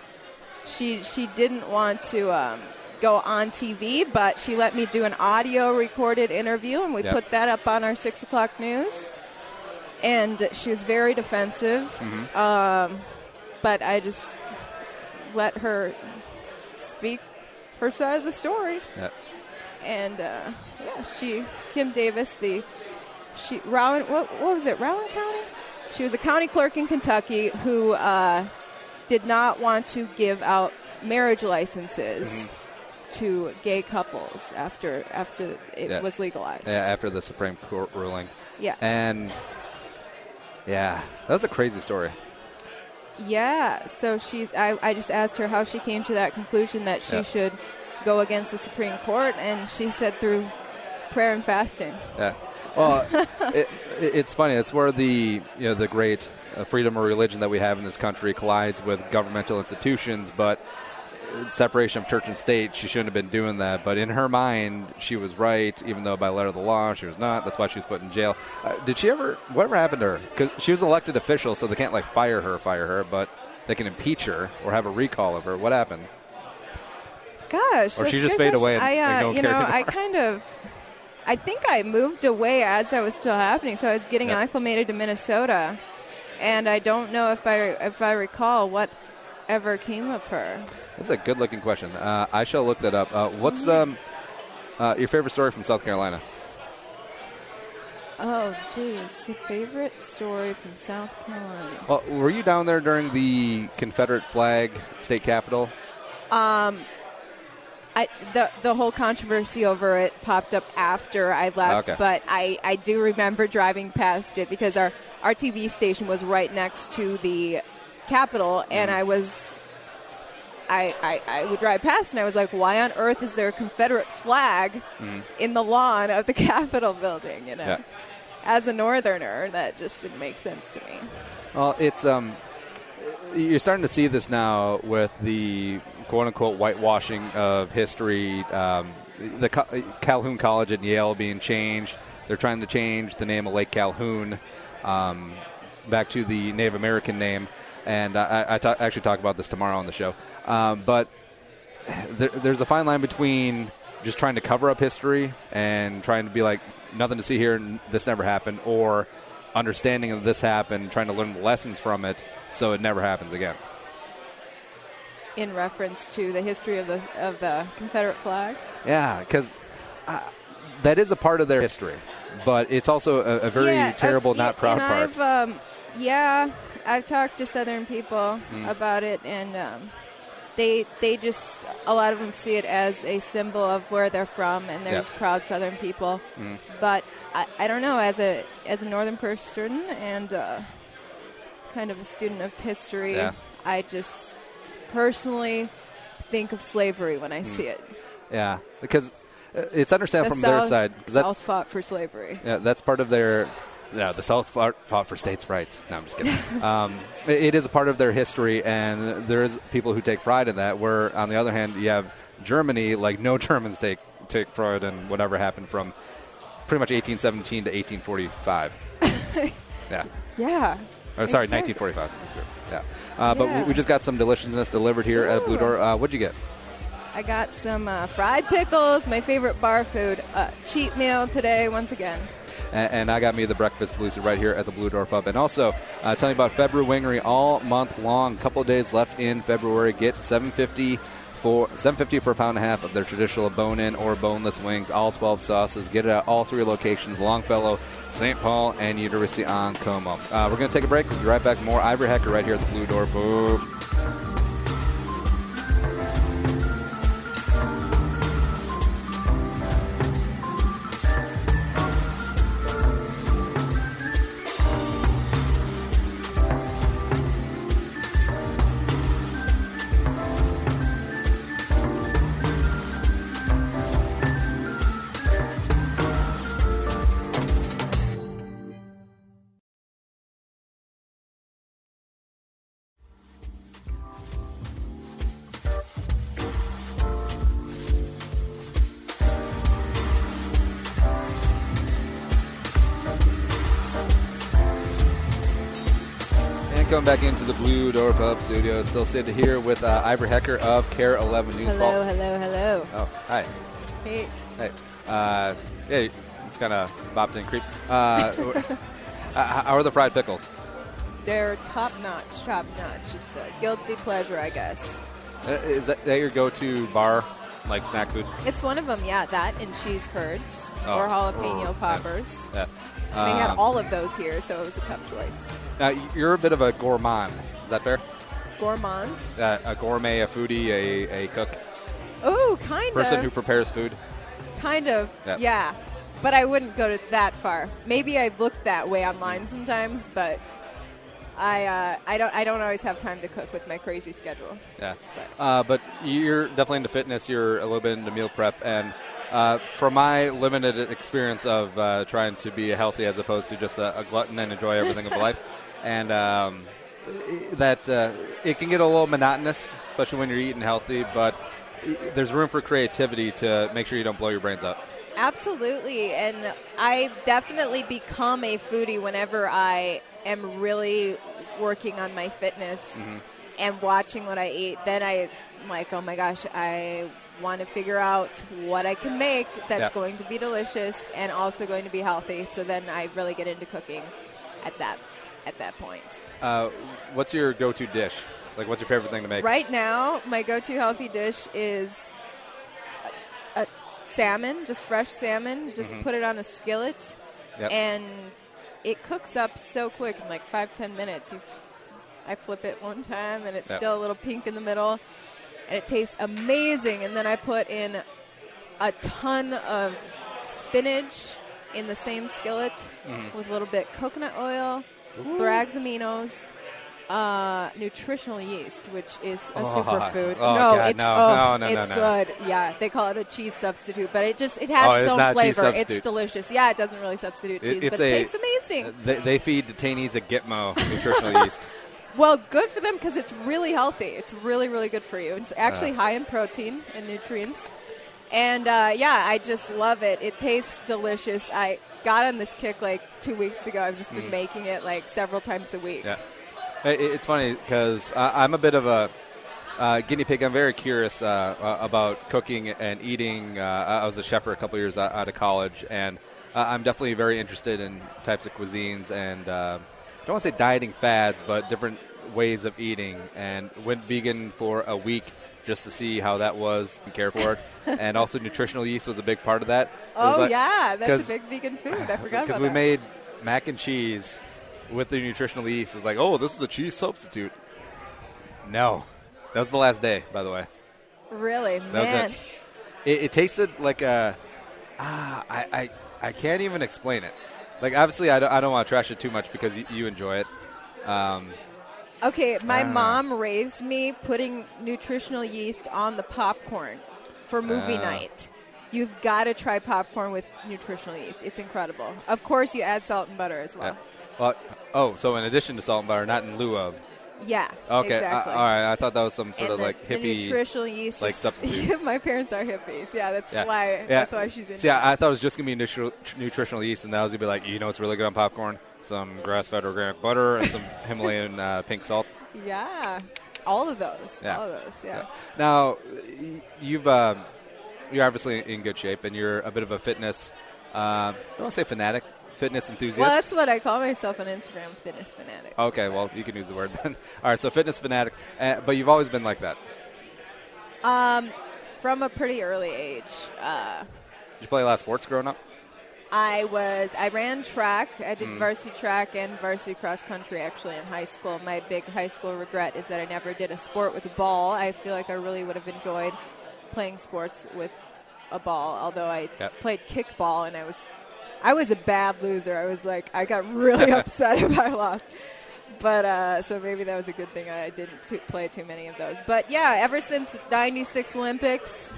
She didn't want to go on TV, but she let me do an audio recorded interview, and we put that up on our 6 o'clock news. And she was very defensive, but I just let her speak her side of the story. Yep. And Kim Davis, what was it, Rowan County? She was a county clerk in Kentucky who did not want to give out marriage licenses to gay couples after it was legalized. Yeah, after the Supreme Court ruling. Yeah. And that was a crazy story. Yeah, so I just asked her how she came to that conclusion that she should go against the Supreme Court, and she said through prayer and fasting. Yeah. Well, it's funny. It's where the great freedom of religion that we have in this country collides with governmental institutions, but separation of church and state, she shouldn't have been doing that. But in her mind, she was right, even though by letter of the law, she was not. That's why she was put in jail. Whatever happened to her? Because she was an elected official, so they can't, fire her, but they can impeach her or have a recall of her. What happened? Gosh. Or she just fade away and don't care anymore? I think I moved away as that was still happening, so I was getting acclimated to Minnesota, and I don't know if I recall what ever came of her. That's a good-looking question. I shall look that up. What's your favorite story from South Carolina? Oh, geez. Favorite story from South Carolina. Well, were you down there during the Confederate flag state capitol? The whole controversy over it popped up after I left, but I do remember driving past it because our TV station was right next to the Capitol, and I would drive past, and I was like, why on earth is there a Confederate flag in the lawn of the Capitol building? As a Northerner, that just didn't make sense to me. Well, it's you're starting to see this now with the quote-unquote whitewashing of history. The Calhoun College at Yale being changed. They're trying to change the name of Lake Calhoun back to the Native American name. And I actually talk about this tomorrow on the show. But there's a fine line between just trying to cover up history and trying to be like, nothing to see here, and this never happened, or understanding that this happened, trying to learn the lessons from it so it never happens again. In reference to the history of the Confederate flag? Yeah, because that is a part of their history, but it's also a very terrible, not proud part. I've talked to Southern people about it, and they just, a lot of them see it as a symbol of where they're from, and there's proud Southern people. But I don't know, as a Northern person and kind of a student of history, I just personally think of slavery when I see it. Yeah, because it's understandable from their side. The South fought for slavery. Yeah, that's part of their... No, the South fought for states' rights. No, I'm just kidding. It is a part of their history, and there's people who take pride in that, where, on the other hand, you have Germany, no Germans take pride in whatever happened from pretty much 1817 to 1845. Yeah. Yeah. Oh, sorry, exactly. 1945. Yeah. But we just got some deliciousness delivered here at Blue Door. What'd you get? I got some fried pickles, my favorite bar food. Cheat meal today, once again. And I got me the breakfast bluesy right here at the Blue Door Pub. And also, tell you about February Wingery all month long. Couple of days left in February. Get $7.50 for a pound and a half of their traditional bone-in or boneless wings, all 12 sauces. Get it at all three locations, Longfellow, St. Paul, and University-on-Como. We're going to take a break. We'll be right back. More Ivory Hecker right here at the Blue Door. Boom. Coming back into the Blue Door Pub studio. Still sitting here with Ivory Hecker of Care 11 News. Hello. Oh, hi. Hey. Hey, it's kind of bopped in creep. How are the fried pickles? They're top-notch. It's a guilty pleasure, I guess. Is that your go-to bar, snack food? It's one of them, yeah. That and cheese curds or jalapeno poppers. Yeah. They had all of those here, so it was a tough choice. Now, you're a bit of a gourmand. Is that fair? Gourmand? A gourmet, a foodie, a cook. Oh, kind of. Person who prepares food. Kind of, yeah. But I wouldn't go to that far. Maybe I look that way online sometimes, but I don't always have time to cook with my crazy schedule. Yeah. But you're definitely into fitness. You're a little bit into meal prep, and From my limited experience of trying to be healthy as opposed to just a glutton and enjoy everything of life, and that it can get a little monotonous, especially when you're eating healthy, but there's room for creativity to make sure you don't blow your brains out. Absolutely, and I've definitely become a foodie whenever I am really working on my fitness and watching what I eat. Then I'm like, oh my gosh, I want to figure out what I can make that's going to be delicious and also going to be healthy. So then I really get into cooking at that point. What's your go-to dish? Like, what's your favorite thing to make? Right now, my go-to healthy dish is a salmon, just fresh salmon. Just put it on a skillet, and it cooks up so quick in like 5-10 minutes. I flip it one time, and it's still a little pink in the middle, and it tastes amazing. And then I put in a ton of spinach in the same skillet with a little bit coconut oil, Bragg's aminos, nutritional yeast, which is a superfood. It's good. Yeah, they call it a cheese substitute, but it has its own flavor. It's delicious. Yeah, it doesn't really substitute cheese, but it tastes amazing. They feed detainees at Gitmo nutritional yeast. Well, good for them because it's really healthy. It's really, really good for you. It's actually high in protein and nutrients. And, I just love it. It tastes delicious. I got on this kick like 2 weeks ago. I've just been making it like several times a week. Yeah. It's funny because I'm a bit of a guinea pig. I'm very curious about cooking and eating. I was a chef for a couple years out of college, and I'm definitely very interested in types of cuisines and I don't want to say dieting fads, but different ways of eating. And went vegan for a week just to see how that was and care for it. And also nutritional yeast was a big part of that. That's a big vegan food. I forgot about that. Because we made mac and cheese with the nutritional yeast. It's like, oh, this is a cheese substitute. No. That was the last day, by the way. Really? That Man. was it. It tasted like I can't even explain it. Like, obviously, I don't want to trash it too much because you enjoy it. Okay, my mom raised me putting nutritional yeast on the popcorn for movie night. You've got to try popcorn with nutritional yeast. It's incredible. Of course, you add salt and butter as well. Yeah. Well, so in addition to salt and butter, not in lieu of. Yeah. Okay. Exactly. All right. I thought that was some sort of like hippie. The nutritional yeast, like substitute. My parents are hippies. Yeah, that's why. Yeah. That's why she's into. See, I thought it was just gonna be nutritional yeast, and that was gonna be like, you know, what's really good on popcorn? Some grass-fed organic butter and some Himalayan pink salt. Yeah, all of those. Yeah. All of those. Yeah. Now, you're obviously in good shape, and you're a bit of a fitness. I don't want to say fanatic. Fitness enthusiast? Well, that's what I call myself on Instagram, fitness fanatic. Okay, well, you can use the word then. All right, so fitness fanatic. But you've always been like that? From a pretty early age. Did you play a lot of sports growing up? I ran track. I did varsity track and varsity cross country, actually, in high school. My big high school regret is that I never did a sport with a ball. I feel like I really would have enjoyed playing sports with a ball, although I played kickball, and I was a bad loser. I got really upset if I lost. But so maybe that was a good thing I didn't play too many of those. But, yeah, ever since '96 Olympics,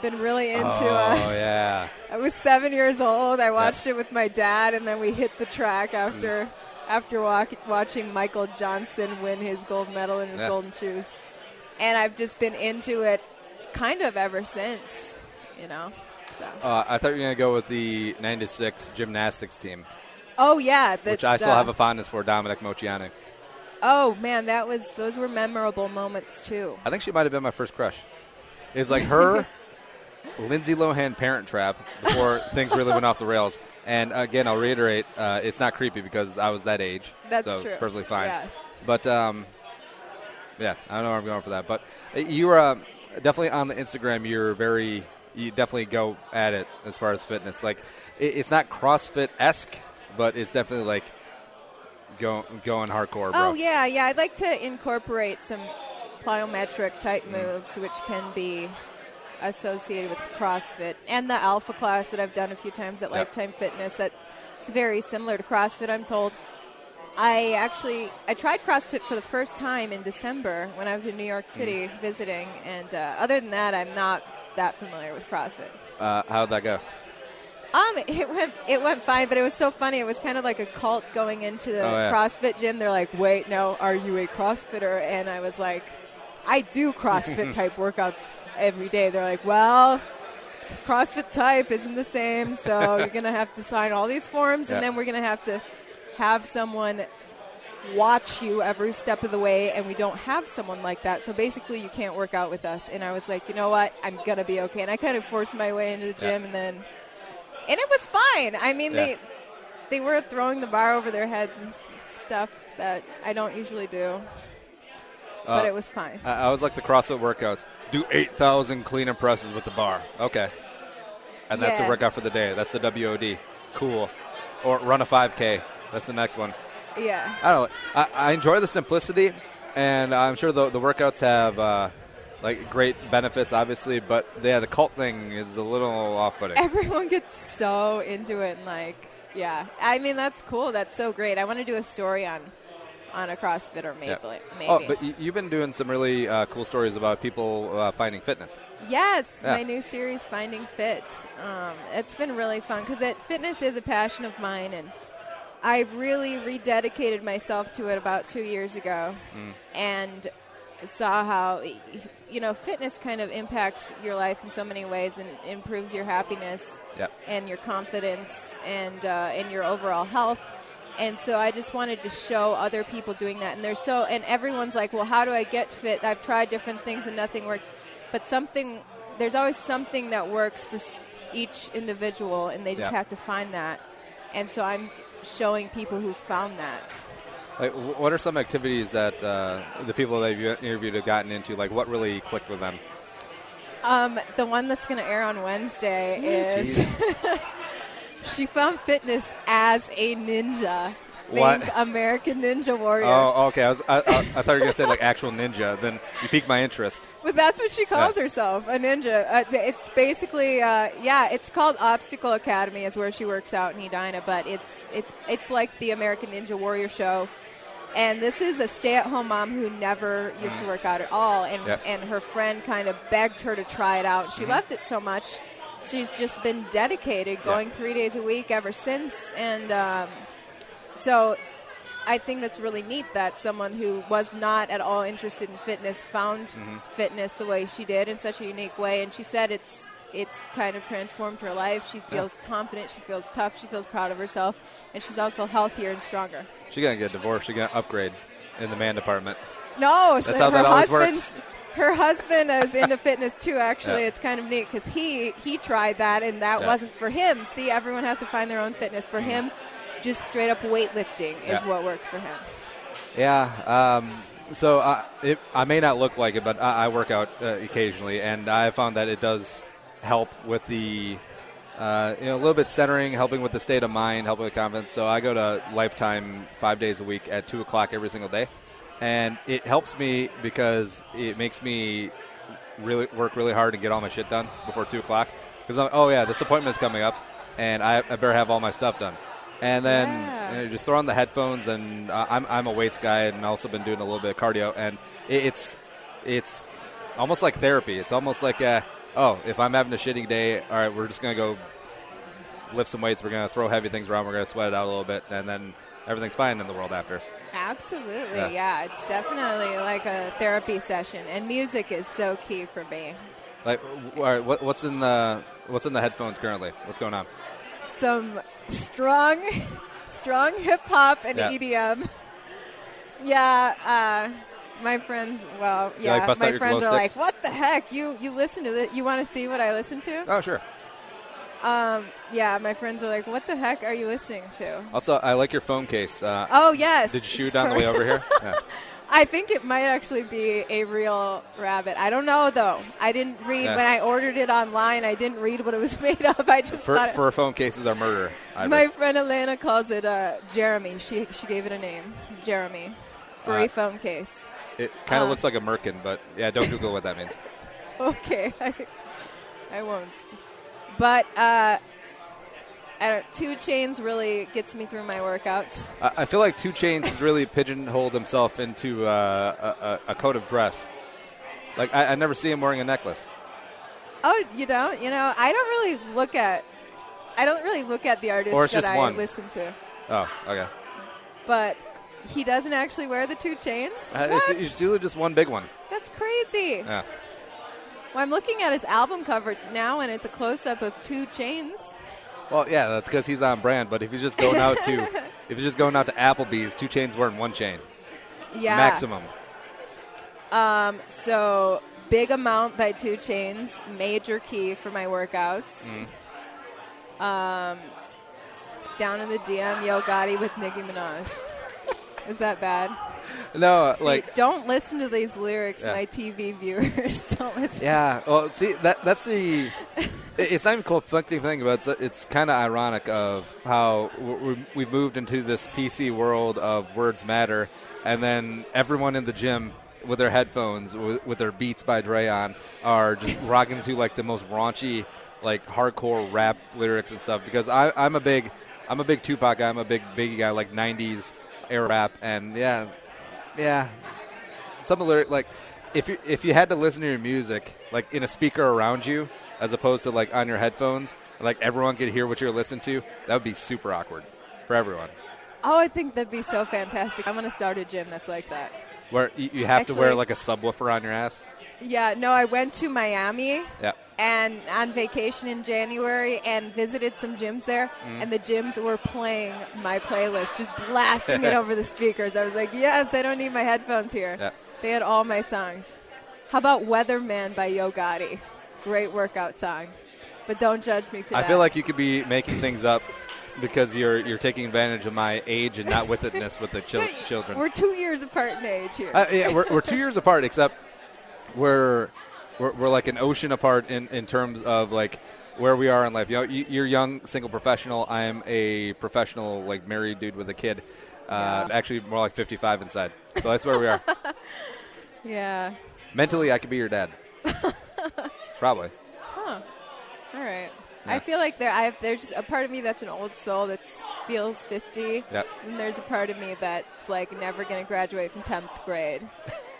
been really into I was 7 years old. I watched it with my dad, and then we hit the track after watching Michael Johnson win his gold medal in his golden shoes. And I've just been into it kind of ever since, you know. So. I thought you were going to go with the '96 gymnastics team. Oh, yeah. Which I still have a fondness for, Dominic Mociani. Oh, man, those were memorable moments, too. I think she might have been my first crush. It's like her, Lindsay Lohan Parent Trap, before things really went off the rails. And, again, I'll reiterate, it's not creepy because I was that age. That's so true. It's perfectly fine. Yes. But, I don't know where I'm going for that. But you were definitely on the Instagram, you definitely go at it as far as fitness. Like, it's not CrossFit-esque, but it's definitely like going hardcore, bro. Oh, yeah. I'd like to incorporate some plyometric type moves, which can be associated with CrossFit. And the Alpha class that I've done a few times at Lifetime Fitness, it's very similar to CrossFit, I'm told. I tried CrossFit for the first time in December when I was in New York City visiting. And other than that, I'm not that familiar with CrossFit. How'd that go? It went fine, but it was so funny. It was kind of like a cult going into the CrossFit gym. They're like, wait, no, are you a CrossFitter? And I was like, I do CrossFit type workouts every day. They're like, well, CrossFit type isn't the same, so you're going to have to sign all these forms, and then we're going to have someone watch you every step of the way, and we don't have someone like that. So basically you can't work out with us. And I was like, you know what? I'm going to be okay. And I kind of forced my way into the gym, and it was fine. I mean, they were throwing the bar over their heads and stuff that I don't usually do. But it was fine. I was like the CrossFit workouts. Do 8,000 clean and presses with the bar. Okay. And that's the workout for the day. That's the WOD. Cool. Or run a 5K. That's the next one. Yeah. I don't know. I enjoy the simplicity, and I'm sure the workouts have like great benefits, obviously, but the cult thing is a little off-putting. Everyone gets so into it, and I mean, that's cool. That's so great. I want to do a story on a CrossFitter, maybe. Oh, but you've been doing some really cool stories about people finding fitness. Yes, my new series, Finding Fit. It's been really fun because fitness is a passion of mine, and I really rededicated myself to it about 2 years ago and saw how, fitness kind of impacts your life in so many ways and improves your happiness and your confidence and your overall health. And so I just wanted to show other people doing that. And everyone's like, well, how do I get fit? I've tried different things and nothing works. But there's always something that works for each individual, and they just have to find that. And so I'm showing people who found that. Like, what are some activities that the people that you've interviewed have gotten into? Like, what really clicked with them? The one that's going to air on Wednesday is she found fitness as a ninja. Named American Ninja Warrior. Oh, okay. I thought you were going to say like actual ninja. Then you piqued my interest. But that's what she calls herself, a ninja. It's basically, it's called Obstacle Academy is where she works out in Edina. But it's like the American Ninja Warrior show. And this is a stay-at-home mom who never used to work out at all. And her friend kind of begged her to try it out. She loved it so much. She's just been dedicated, going 3 days a week ever since. And so I think that's really neat that someone who was not at all interested in fitness found fitness the way she did in such a unique way. And she said it's kind of transformed her life. She feels confident. She feels tough. She feels proud of herself. And she's also healthier and stronger. She's going to get divorced. She's going to upgrade in the man department. No. That's how that always works. Her husband is into fitness, too, actually. It's kind of neat because he tried that, and that wasn't for him. See, everyone has to find their own fitness. For him, just straight up weightlifting is what works for him. Yeah. So I may not look like it, but I work out occasionally, and I found that it does help with the a little bit centering, helping with the state of mind, helping with confidence. So I go to Lifetime 5 days a week at 2 o'clock every single day, and it helps me because it makes me really work really hard and get all my shit done before 2 o'clock. Because this appointment's coming up, and I better have all my stuff done. And then just throw on the headphones, and I'm a weights guy, and also been doing a little bit of cardio, and it's almost like therapy. It's almost like if I'm having a shitty day, all right, we're just gonna go lift some weights. We're gonna throw heavy things around. We're gonna sweat it out a little bit, and then everything's fine in the world after. Absolutely, yeah. It's definitely like a therapy session, and music is so key for me. Like, all right, what's in the headphones currently? What's going on? Some strong hip hop and EDM. Yeah, my friends. Well, yeah, like my friends are like, "What the heck? You listen to this? You want to see what I listen to?" Oh, sure. Yeah, my friends are like, "What the heck are you listening to?" Also, I like your phone case. Oh yes. Did you shoot on the way over here? Yeah. I think it might actually be a real rabbit. I don't know, though. I didn't read when I ordered it online. I didn't read what it was made of. I just thought for phone cases are murder. My friend Elena calls it Jeremy. She gave it a name, Jeremy, for a phone case. It kind of looks like a merkin, but yeah, don't Google what that means. Okay, I won't. But 2 Chainz really gets me through my workouts. I feel like 2 Chainz has really pigeonholed himself into a code of dress. Like, I never see him wearing a necklace. Oh, you don't? I don't really look at the artists that I listen to. Oh, okay. But he doesn't actually wear the 2 chains? It's usually just one big one. That's crazy. Yeah. Well, I'm looking at his album cover now, and it's a close-up of 2 chains. Well, yeah, that's because he's on brand. But if you're just going out to Applebee's, 2 chains wearing 1 chain. Yeah. Maximum. So big amount by 2 chains, major key for my workouts. Down in the DM, Yo Gotti with Nicki Minaj. Is that bad? No, see, don't listen to these lyrics, my TV viewers. Don't listen. Yeah, well, see, that's the. It's not even a conflicting thing, but it's kind of ironic of how we've moved into this PC world of words matter, and then everyone in the gym with their headphones, with their Beats by Dre on, are just rocking to like the most raunchy, like hardcore rap lyrics and stuff. Because I'm a big Tupac guy. I'm a big Biggie guy, like '90s era rap, and yeah. Some of the lyrics, like if you had to listen to your music like in a speaker around you, as opposed to like on your headphones, like everyone could hear what you're listening to, that would be super awkward for everyone. Oh, I think that'd be so fantastic. I'm going to start a gym that's like that. Where you have to wear like a subwoofer on your ass? Yeah, no, I went to Miami yeah. and on vacation in January and visited some gyms there, and the gyms were playing my playlist, just blasting it over the speakers. I was like, yes, I don't need my headphones here. Yeah. They had all my songs. How about Weatherman by Yo Gotti? Great workout song. But don't judge me for that. I feel like you could be making things up because you're taking advantage of my age and not withedness with the children. We're 2 years apart in age here. Yeah, we're 2 years apart, except we're like an ocean apart in terms of like where we are in life. You're young, single professional. I'm a professional, like married dude with a kid. Actually, more like 55 inside. So that's where we are. Yeah. Mentally, I could be your dad. Probably. Huh. All right. Yeah. I feel like there's a part of me that's an old soul that feels 50. Yep. And there's a part of me that's like never going to graduate from 10th grade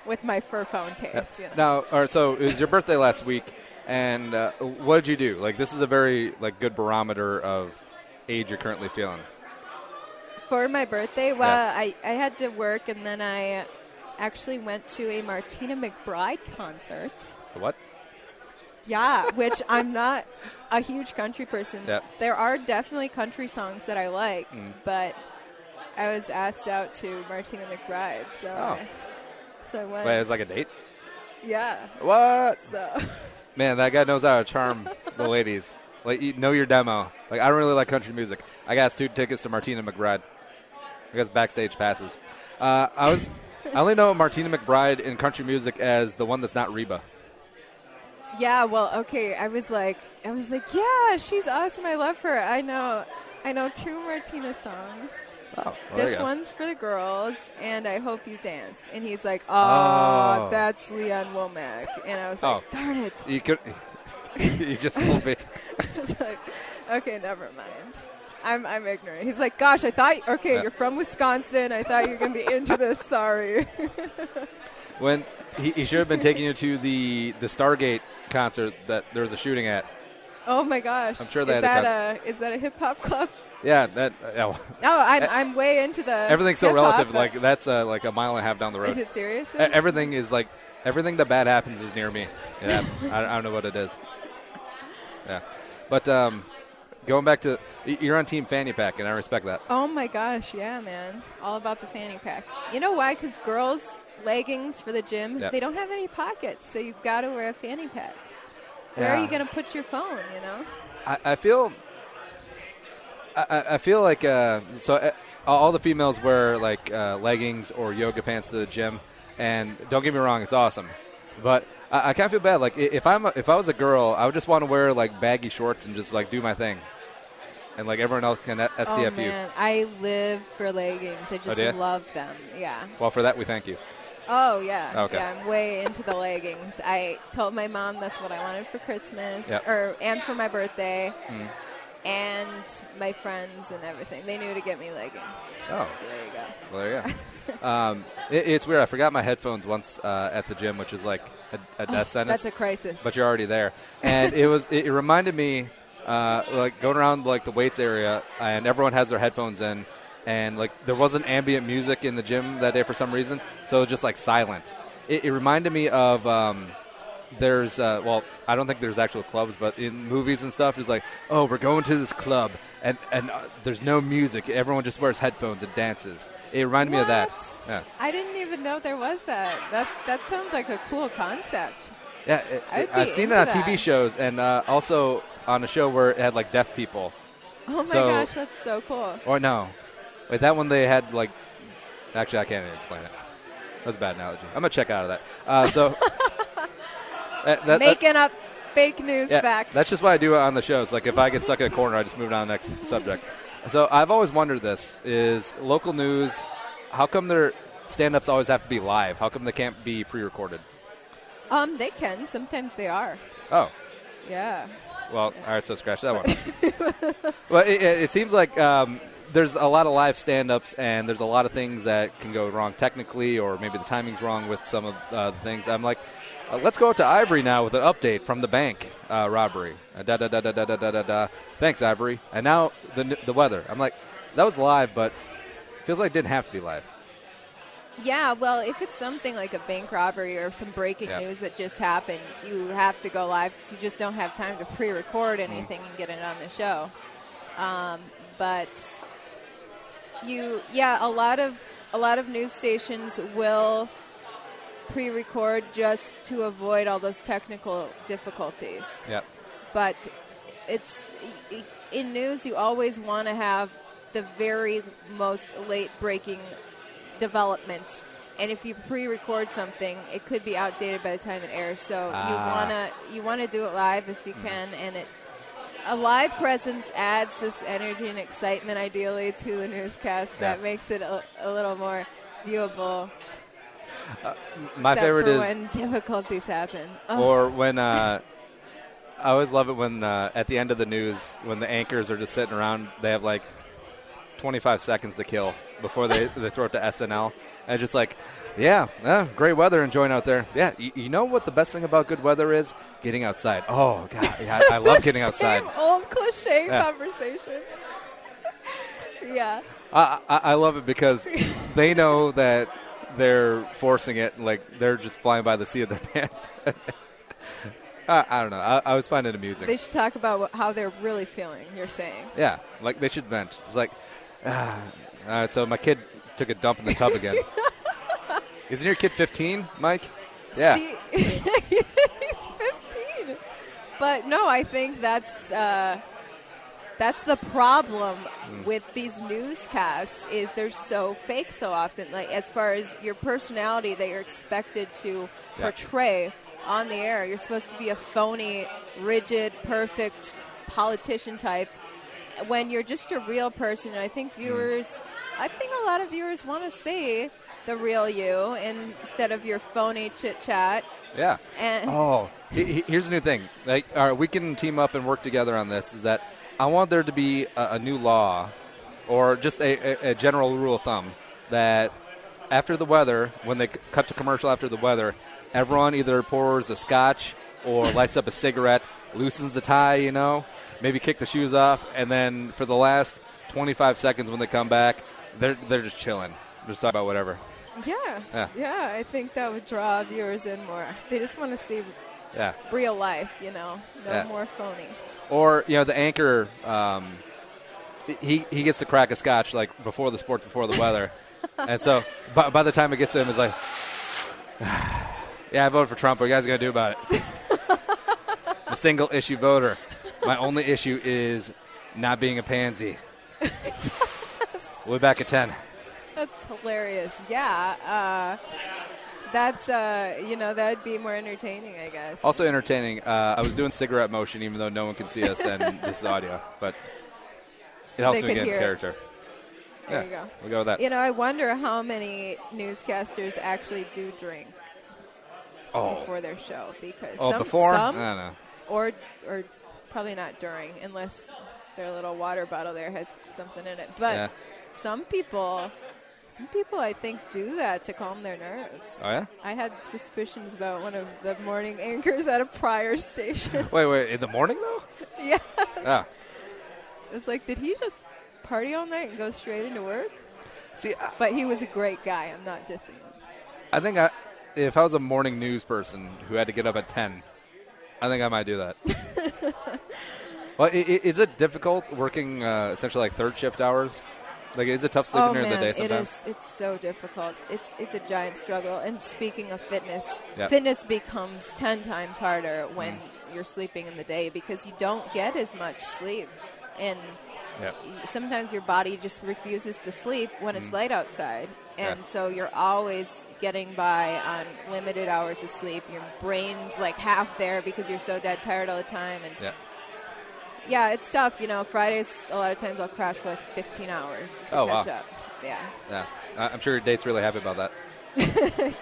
with my fur phone case. Yep. Now, all right, so it was your birthday last week, and what did you do? Like, this is a very like good barometer of age you're currently feeling. For my birthday, well, I had to work, and then I actually went to a Martina McBride concert. What? Yeah, which I'm not a huge country person. Yep. There are definitely country songs that I like, but I was asked out to Martina McBride, so I went. Wait, it was like a date? Yeah. What? So. Man, that guy knows how to charm the ladies. Like, you know your demo. Like, I don't really like country music. I got 2 tickets to Martina McBride. I got backstage passes. I only know Martina McBride in country music as the one that's not Reba. Yeah, well, okay. I was like, yeah, she's awesome. I love her. I know 2 Martina songs. Oh, well, this one's for the girls, and I Hope You Dance. And he's like, oh. That's Leanne Womack. And I was like, darn it. You could. You just won't be. I was like, okay, never mind. I'm ignorant. He's like, gosh, I thought, you're from Wisconsin. I thought you were going to be into this. Sorry. When he should have been taking you to the Stargate concert that there was a shooting at. Oh my gosh! I'm sure is that a hip hop club? Yeah, I'm way into the. Everything's so relative. Like that's like a mile and a half down the road. Is it serious? Everything is like everything that bad happens is near me. Yeah, I don't know what it is. Yeah, but going back to you're on Team Fanny Pack, and I respect that. Oh my gosh, yeah, man, all about the fanny pack. You know why? Because girls. Leggings for the gym, they don't have any pockets, so you've got to wear a fanny pack. Where are you going to put your phone, you know? I feel like all the females wear like leggings or yoga pants to the gym, and don't get me wrong, it's awesome. But I kind of feel bad. Like if I was a girl, I would just want to wear like baggy shorts and just like do my thing. And like everyone else can STFU. Oh man, I live for leggings. I just love them. Yeah. Well, for that we thank you. Oh, yeah. Okay. Yeah, I'm way into the leggings. I told my mom that's what I wanted for Christmas and for my birthday. and my friends and everything. They knew to get me leggings. Oh. So there you go. Well, there you go. It's weird. I forgot my headphones once at the gym, which is like a death sentence. That's a crisis. But you're already there. And it reminded me, like going around like the weights area, and everyone has their headphones in, and like there wasn't ambient music in the gym that day for some reason, so it was just like silent. It reminded me of there's well, I don't think there's actual clubs, but in movies and stuff, it's like, oh, we're going to this club, and there's no music. Everyone just wears headphones and dances. It reminded me of that. Yeah. I didn't even know there was that. That sounds like a cool concept. Yeah, I've seen it on TV shows, and also on a show where it had like deaf people. Oh my gosh, that's so cool. Or no, wait, that one they had like. Actually, I can't even explain it. That's a bad analogy. I'm gonna check out of that. So making up fake news facts. That's just what I do on the shows. Like if I get stuck in a corner, I just move on to the next subject. So I've always wondered this: is local news? How come their stand-ups always have to be live? How come they can't be pre-recorded? They can. Sometimes they are. Oh. Yeah. Well, all right, so scratch that one. Well, it seems like there's a lot of live stand-ups, and there's a lot of things that can go wrong technically, or maybe the timing's wrong with some of the things. I'm like, let's go to Ivory now with an update from the bank robbery. Thanks, Ivory. And now the weather. I'm like, that was live, but feels like it didn't have to be live. Yeah, well, if it's something like a bank robbery or some breaking news that just happened, you have to go live because you just don't have time to pre-record anything and get it on the show. But a lot of news stations will pre-record just to avoid all those technical difficulties. Yeah. But it's in news, you always want to have the very most late-breaking developments, and if you pre-record something, it could be outdated by the time it airs. So you wanna do it live if you can, and a live presence adds this energy and excitement, ideally, to the newscast that makes it a little more viewable. My favorite is when difficulties happen, or when I always love it when at the end of the news, when the anchors are just sitting around, they have like 25 seconds to kill before they throw it to SNL. And just like, great weather, enjoying out there. Yeah, you know what the best thing about good weather is? Getting outside. Oh, God, yeah, I love getting outside. Same old cliche conversation. Yeah. I love it because they know that they're forcing it. Like, they're just flying by the seat of their pants. I don't know. I always find it amusing. They should talk about how they're really feeling, you're saying. Yeah, like they should vent. It's like, all right, so my kid took a dump in the tub again. Isn't your kid 15, Mike? Yeah. See, he's 15. But no, I think that's the problem with these newscasts is they're so fake so often. Like as far as your personality that you're expected to portray on the air, you're supposed to be a phony, rigid, perfect politician type when you're just a real person. And I think a lot of viewers want to see the real you instead of your phony chit chat. Yeah. And here's the new thing. Like, all right, we can team up and work together on this. Is that I want there to be a new law, or just a general rule of thumb that after the weather, when they cut to commercial after the weather, everyone either pours a scotch or lights up a cigarette, loosens the tie, maybe kick the shoes off, and then for the last 25 seconds when they come back, they're just chilling. Just talking about whatever. Yeah, I think that would draw viewers in more. They just want to see real life, no more phony. Or, the anchor, he gets to crack a scotch, like, before the sports, before the weather. And so by the time it gets to him, it's like, I voted for Trump. What are you guys going to do about it? I'm a single-issue voter. My only issue is not being a pansy. We'll be back at 10. That's hilarious. Yeah. That'd be more entertaining, I guess. Also entertaining. I was doing cigarette motion, even though no one can see us and this is audio. But it helps me get in character. There you go. We'll go with that. I wonder how many newscasters actually do drink before their show. Because before? some I don't know. Or probably not during, unless their little water bottle there has something in it. But Yeah. some people I think do that to calm their nerves. Oh, yeah? I had suspicions about one of the morning anchors at a prior station. Wait, in the morning, though? Yeah. Yeah. It was like, did he just party all night and go straight into work? See, But he was a great guy. I'm not dissing him. I think if I was a morning news person who had to get up at 10, I think I might do that. Well, is it difficult working essentially like third shift hours? Like, is it tough sleeping during the day sometimes? It's so difficult. It's a giant struggle. And speaking of fitness, Yep. fitness becomes 10 times harder when you're sleeping in the day because you don't get as much sleep. And Yep. sometimes your body just refuses to sleep when it's light outside. And Yeah. so you're always getting by on limited hours of sleep. Your brain's like half there because you're so dead tired all the time. And yeah, it's tough. Fridays, a lot of times I'll crash for like 15 hours just to catch up. Yeah. Yeah. I'm sure your date's really happy about that.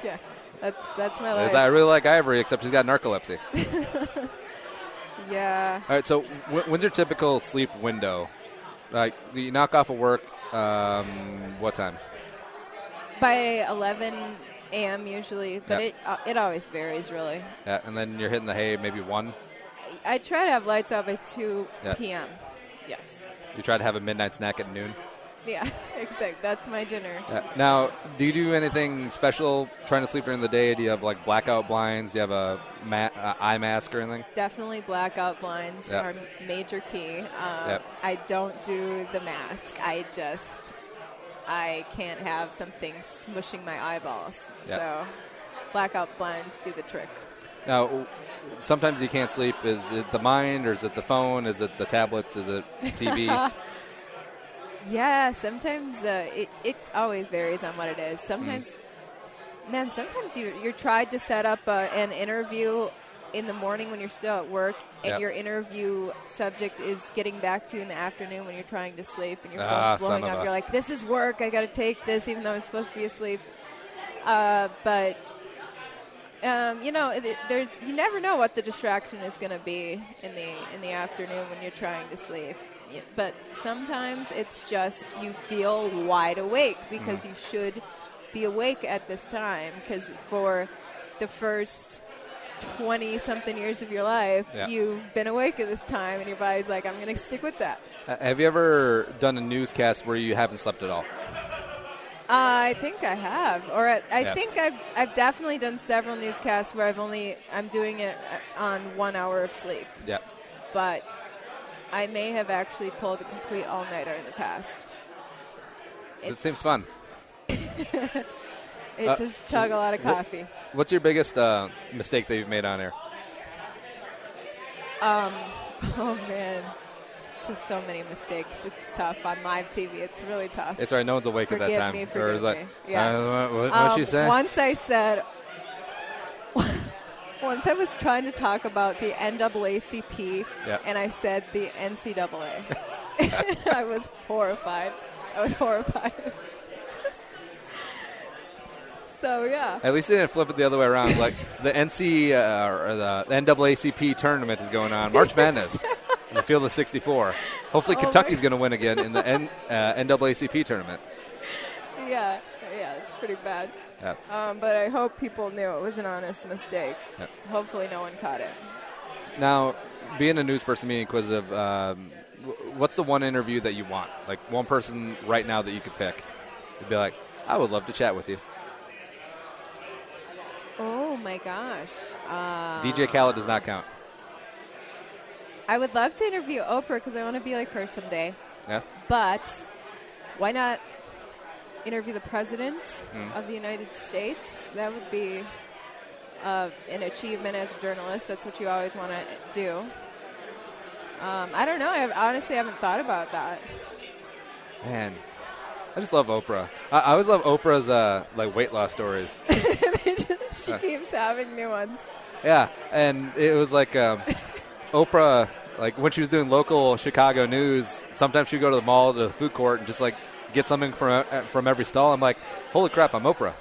Yeah. That's my life. Because I really like Ivory, except she's got narcolepsy. Yeah. All right, so when's your typical sleep window? Like, do you knock off of work, what time? By 11 a.m. usually, but it always varies, really. Yeah, and then you're hitting the hay maybe 1? I try to have lights out by 2 Yeah. p.m. Yes. You try to have a midnight snack at noon? Yeah, exactly. That's my dinner. Now, do you do anything special trying to sleep during the day? Do you have, like, blackout blinds? Do you have a eye mask or anything? Definitely blackout blinds are major key. I don't do the mask. I can't have something smushing my eyeballs. So blackout blinds do the trick. Now, sometimes you can't sleep. Is it the mind, or is it the phone? Is it the tablets? Is it TV? Yeah, sometimes it always varies on what it is. Sometimes, sometimes you're tried to set up an interview in the morning when you're still at work, and your interview subject is getting back to you in the afternoon when you're trying to sleep, and your phone's blowing up. You're like, this is work. I got to take this, even though I'm supposed to be asleep. But you never know what the distraction is going to be in the afternoon when you're trying to sleep. But sometimes it's just you feel wide awake because you should be awake at this time, because for the first 20-something years of your life, you've been awake at this time, and your body's like, I'm going to stick with that. Have you ever done a newscast where you haven't slept at all? I think I have, or I think I've definitely done several newscasts where I'm doing it on 1 hour of sleep. Yeah. But I may have actually pulled a complete all-nighter in the past. It seems fun. Just chug a lot of coffee. What's your biggest mistake that you've made on air? Oh, man. It's just so many mistakes. It's tough. On live TV, it's really tough. It's all right. No one's awake at that time. Forgive me. Yeah. What'd you say? Once I said... Once I was trying to talk about the NAACP, and I said the NCAA. I was horrified. So, yeah. At least they didn't flip it the other way around. Like, the NAACP tournament is going on. March Madness in the field of 64. Hopefully Kentucky's going to win again in the NAACP tournament. Yeah, it's pretty bad. Yeah. But I hope people knew it was an honest mistake. Yep. Hopefully no one caught it. Now, being a news person, being inquisitive, what's the one interview that you want? Like, one person right now that you could pick. You'd be like, I would love to chat with you. Oh, my gosh. DJ Khaled does not count. I would love to interview Oprah because I want to be like her someday. Yeah. But why not interview the President of the United States? That would be an achievement as a journalist. That's what you always want to do. I don't know. I honestly haven't thought about that. Man, I just love Oprah. I always love Oprah's weight loss stories. She keeps having new ones. Yeah, and it was like Oprah, like when she was doing local Chicago news, sometimes she'd go to the mall, to the food court, and just like get something from every stall. I'm like, holy crap, I'm Oprah.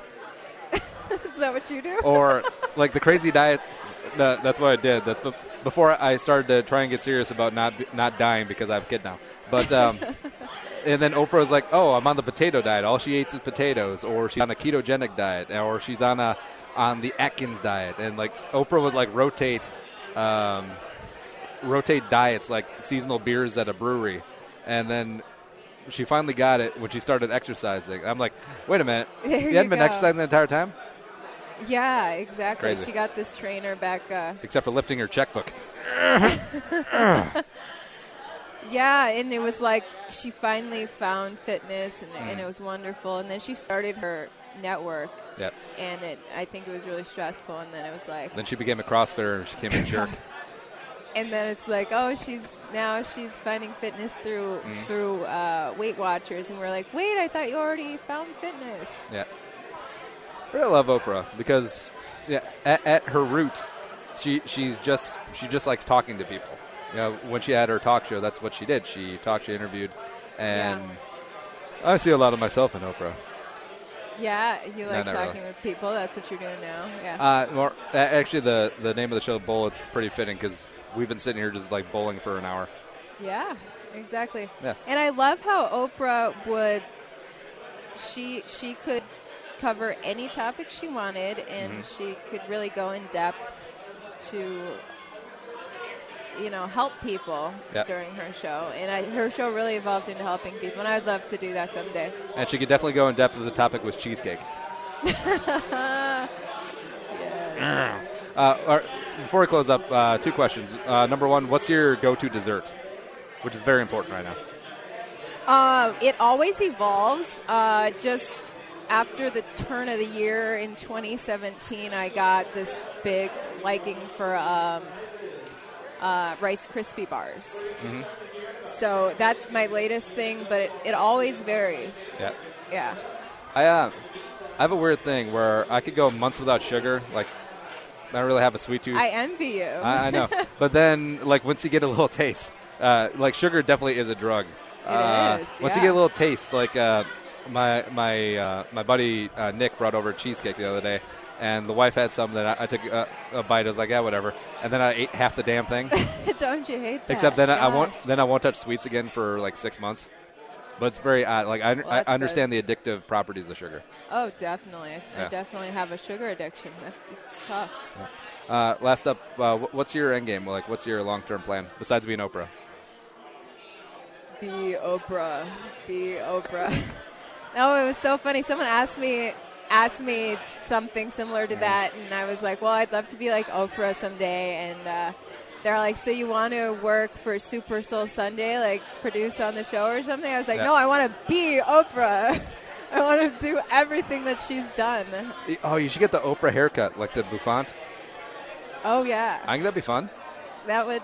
Is that what you do? Or like the crazy diet. That's what I did. before I started to try and get serious about not dying because I have a kid now. But and then Oprah was like, "Oh, I'm on the potato diet. All she eats is potatoes," or she's on a ketogenic diet, or she's on the Atkins diet, and like Oprah would like rotate diets like seasonal beers at a brewery, and then she finally got it when she started exercising. I'm like, wait a minute, you hadn't been exercising the entire time? Yeah, exactly. Crazy. She got this trainer back. Except for lifting her checkbook. Yeah, and it was like she finally found fitness, and it was wonderful. And then she started her network. Yep. And I think it was really stressful. And then it was like. Then she became a CrossFitter and she became a jerk. And then it's like, oh, she's finding fitness through Weight Watchers, and we're like, wait, I thought you already found fitness. Yeah. I really love Oprah because, at her root, she just likes talking to people. You know, when she had her talk show, that's what she did. She talked, she interviewed, and I see a lot of myself in Oprah. Yeah, you like talking really. with people. That's what you're doing now. Yeah. Actually, the name of the show, Bowl, it's pretty fitting because we've been sitting here just like bowling for an hour. Yeah, exactly. Yeah. And I love how Oprah would. She could cover any topic she wanted, and she could really go in depth to, help people during her show. And her show really evolved into helping people, and I'd love to do that someday. And she could definitely go in depth if the topic was cheesecake. Before we close up, 2 questions. Number 1, what's your go-to dessert? Which is very important right now. It always evolves. Just after the turn of the year in 2017, I got this big liking for Rice Krispie bars. Mm-hmm. So that's my latest thing, but it always varies. Yeah. Yeah. I have a weird thing where I could go months without sugar, like I don't really have a sweet tooth. I envy you. I know. But then, like, once you get a little taste, like sugar definitely is a drug. It is. Once you get a little taste, like my buddy Nick brought over a cheesecake the other day, and the wife had some that I took a bite. I was like, yeah, whatever. And then I ate half the damn thing. Don't you hate that? Except then I won't touch sweets again for like 6 months. But it's very odd. Like I understand the addictive properties of sugar. Oh, definitely. I definitely have a sugar addiction. It's tough. Yeah. Last up, what's your end game? Like, what's your long-term plan besides being Oprah? Be Oprah. No, it was so funny. Someone asked me something similar to that, and I was like, well, I'd love to be like Oprah someday. And they're like, so you want to work for Super Soul Sunday, like produce on the show or something? I was like, no, I want to be Oprah. I want to do everything that she's done. Oh, you should get the Oprah haircut, like the bouffant. Oh, yeah. I think that'd be fun. That would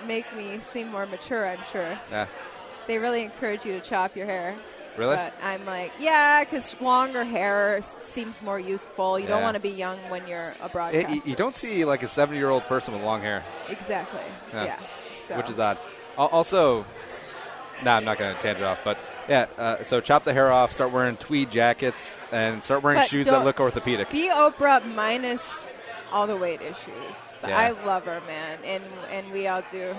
make me seem more mature, I'm sure. Yeah. They really encourage you to chop your hair. Really? But I'm like, yeah, because longer hair seems more useful. You don't want to be young when you're a broadcaster. You don't see like a 70-year-old person with long hair. Exactly. Yeah. So. Which is odd. Also, I'm not going to tangent off, but so chop the hair off, start wearing tweed jackets, and start wearing shoes that look orthopedic. Be Oprah minus all the weight issues. But I love her, man, and we all do.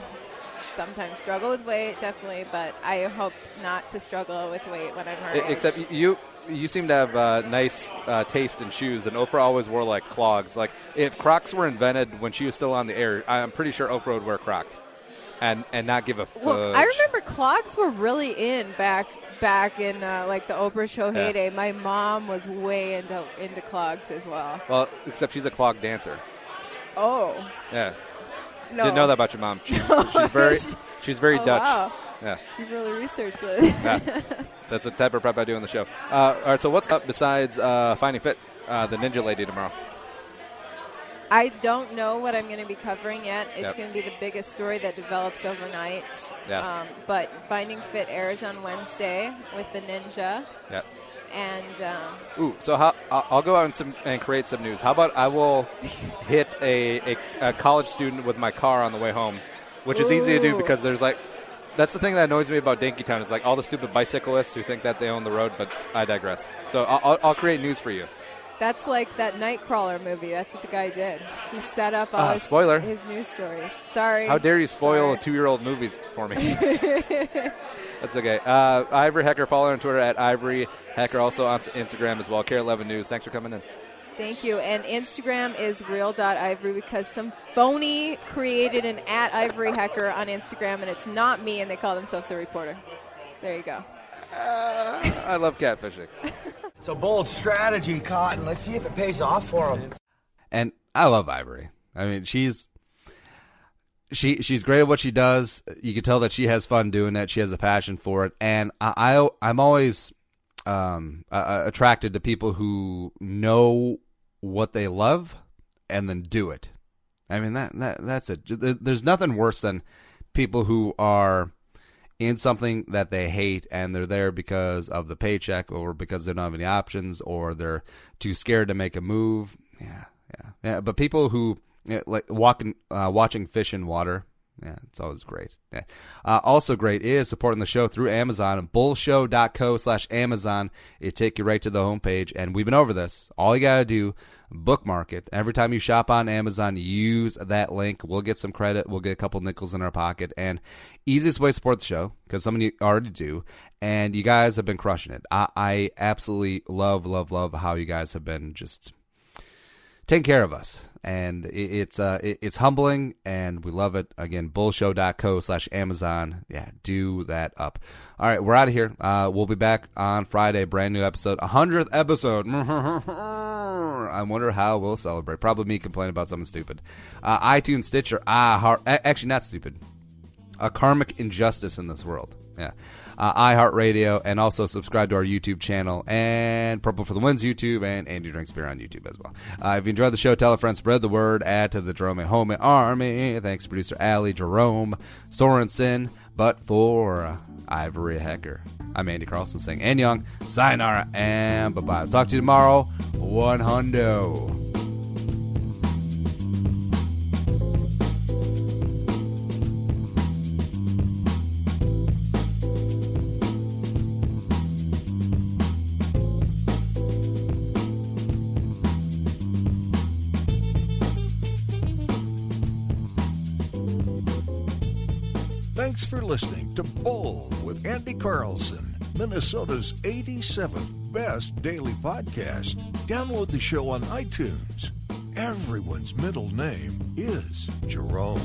Sometimes struggle with weight, definitely, but I hope not to struggle with weight when I'm her age. Except you seem to have nice taste in shoes, and Oprah always wore like clogs. Like if Crocs were invented when she was still on the air, I'm pretty sure Oprah would wear Crocs and not give a fudge. Well, I remember clogs were really in back in like the Oprah show heyday. My mom was way into clogs as well. Well, except she's a clog dancer. Oh. Yeah. No. Didn't know that about your mom. She's very Dutch. Wow. Yeah. You've really researched it. Yeah. That's the type of prep I do on the show. All right, so what's up besides Finding Fit, the Ninja Lady tomorrow? I don't know what I'm going to be covering yet. It's going to be the biggest story that develops overnight. Yeah. But Finding Fit airs on Wednesday with the Ninja. Yep. And so I'll go out and create some news. How about I will hit a college student with my car on the way home, which is easy to do because there's like that's the thing that annoys me about Dinkytown is like all the stupid bicyclists who think that they own the road, but I digress. So I'll create news for you. That's like that Nightcrawler movie. That's what the guy did. He set up all his news stories. Sorry. How dare you spoil 2-year-old movies for me? That's okay. Ivory Hecker, follow her on Twitter at Ivory Hecker, also on Instagram as well. KARE11 News. Thanks for coming in. Thank you. And Instagram is real.ivory because some phony created an @Ivory Hecker on Instagram, and it's not me, and they call themselves a reporter. There you go. I love catfishing. It's a bold strategy, Cotton. Let's see if it pays off for him. And I love Ivory. I mean, she's great at what she does. You can tell that she has fun doing it. She has a passion for it. And I'm always attracted to people who know what they love and then do it. I mean, that's it. There's nothing worse than people who are in something that they hate and they're there because of the paycheck or because they don't have any options or they're too scared to make a move. Yeah. But people who like watching fish in water, yeah, it's always great. Yeah. Also great is supporting the show through Amazon. bullshow.co/Amazon. It take you right to the homepage. And we've been over this. All you got to do, bookmark it. Every time you shop on Amazon, use that link. We'll get some credit. We'll get a couple nickels in our pocket. And easiest way to support the show, because some of you already do, and you guys have been crushing it. I absolutely love how you guys have been just taking care of us. And it's humbling, and we love it. Again, bullshow.co/Amazon. Yeah, do that up. All right, we're out of here. We'll be back on Friday, brand new episode, 100th episode. I wonder how we'll celebrate. Probably me complaining about something stupid. iTunes, Stitcher, actually not stupid. A karmic injustice in this world. Yeah. iHeartRadio, and also subscribe to our YouTube channel and Purple for the Wins YouTube and Andy Drinks Beer on YouTube as well. If you enjoyed the show, tell a friend, spread the word, add to the Jerome Home Army. Thanks to producer Allie, Jerome, Sorensen. But for Ivory Hecker, I'm Andy Carlson saying, and Young, sayonara, and bye-bye. I'll talk to you tomorrow. 100. Thanks for listening to Bull with Andy Carlson, Minnesota's 87th best daily podcast. Download the show on iTunes. Everyone's middle name is Jerome.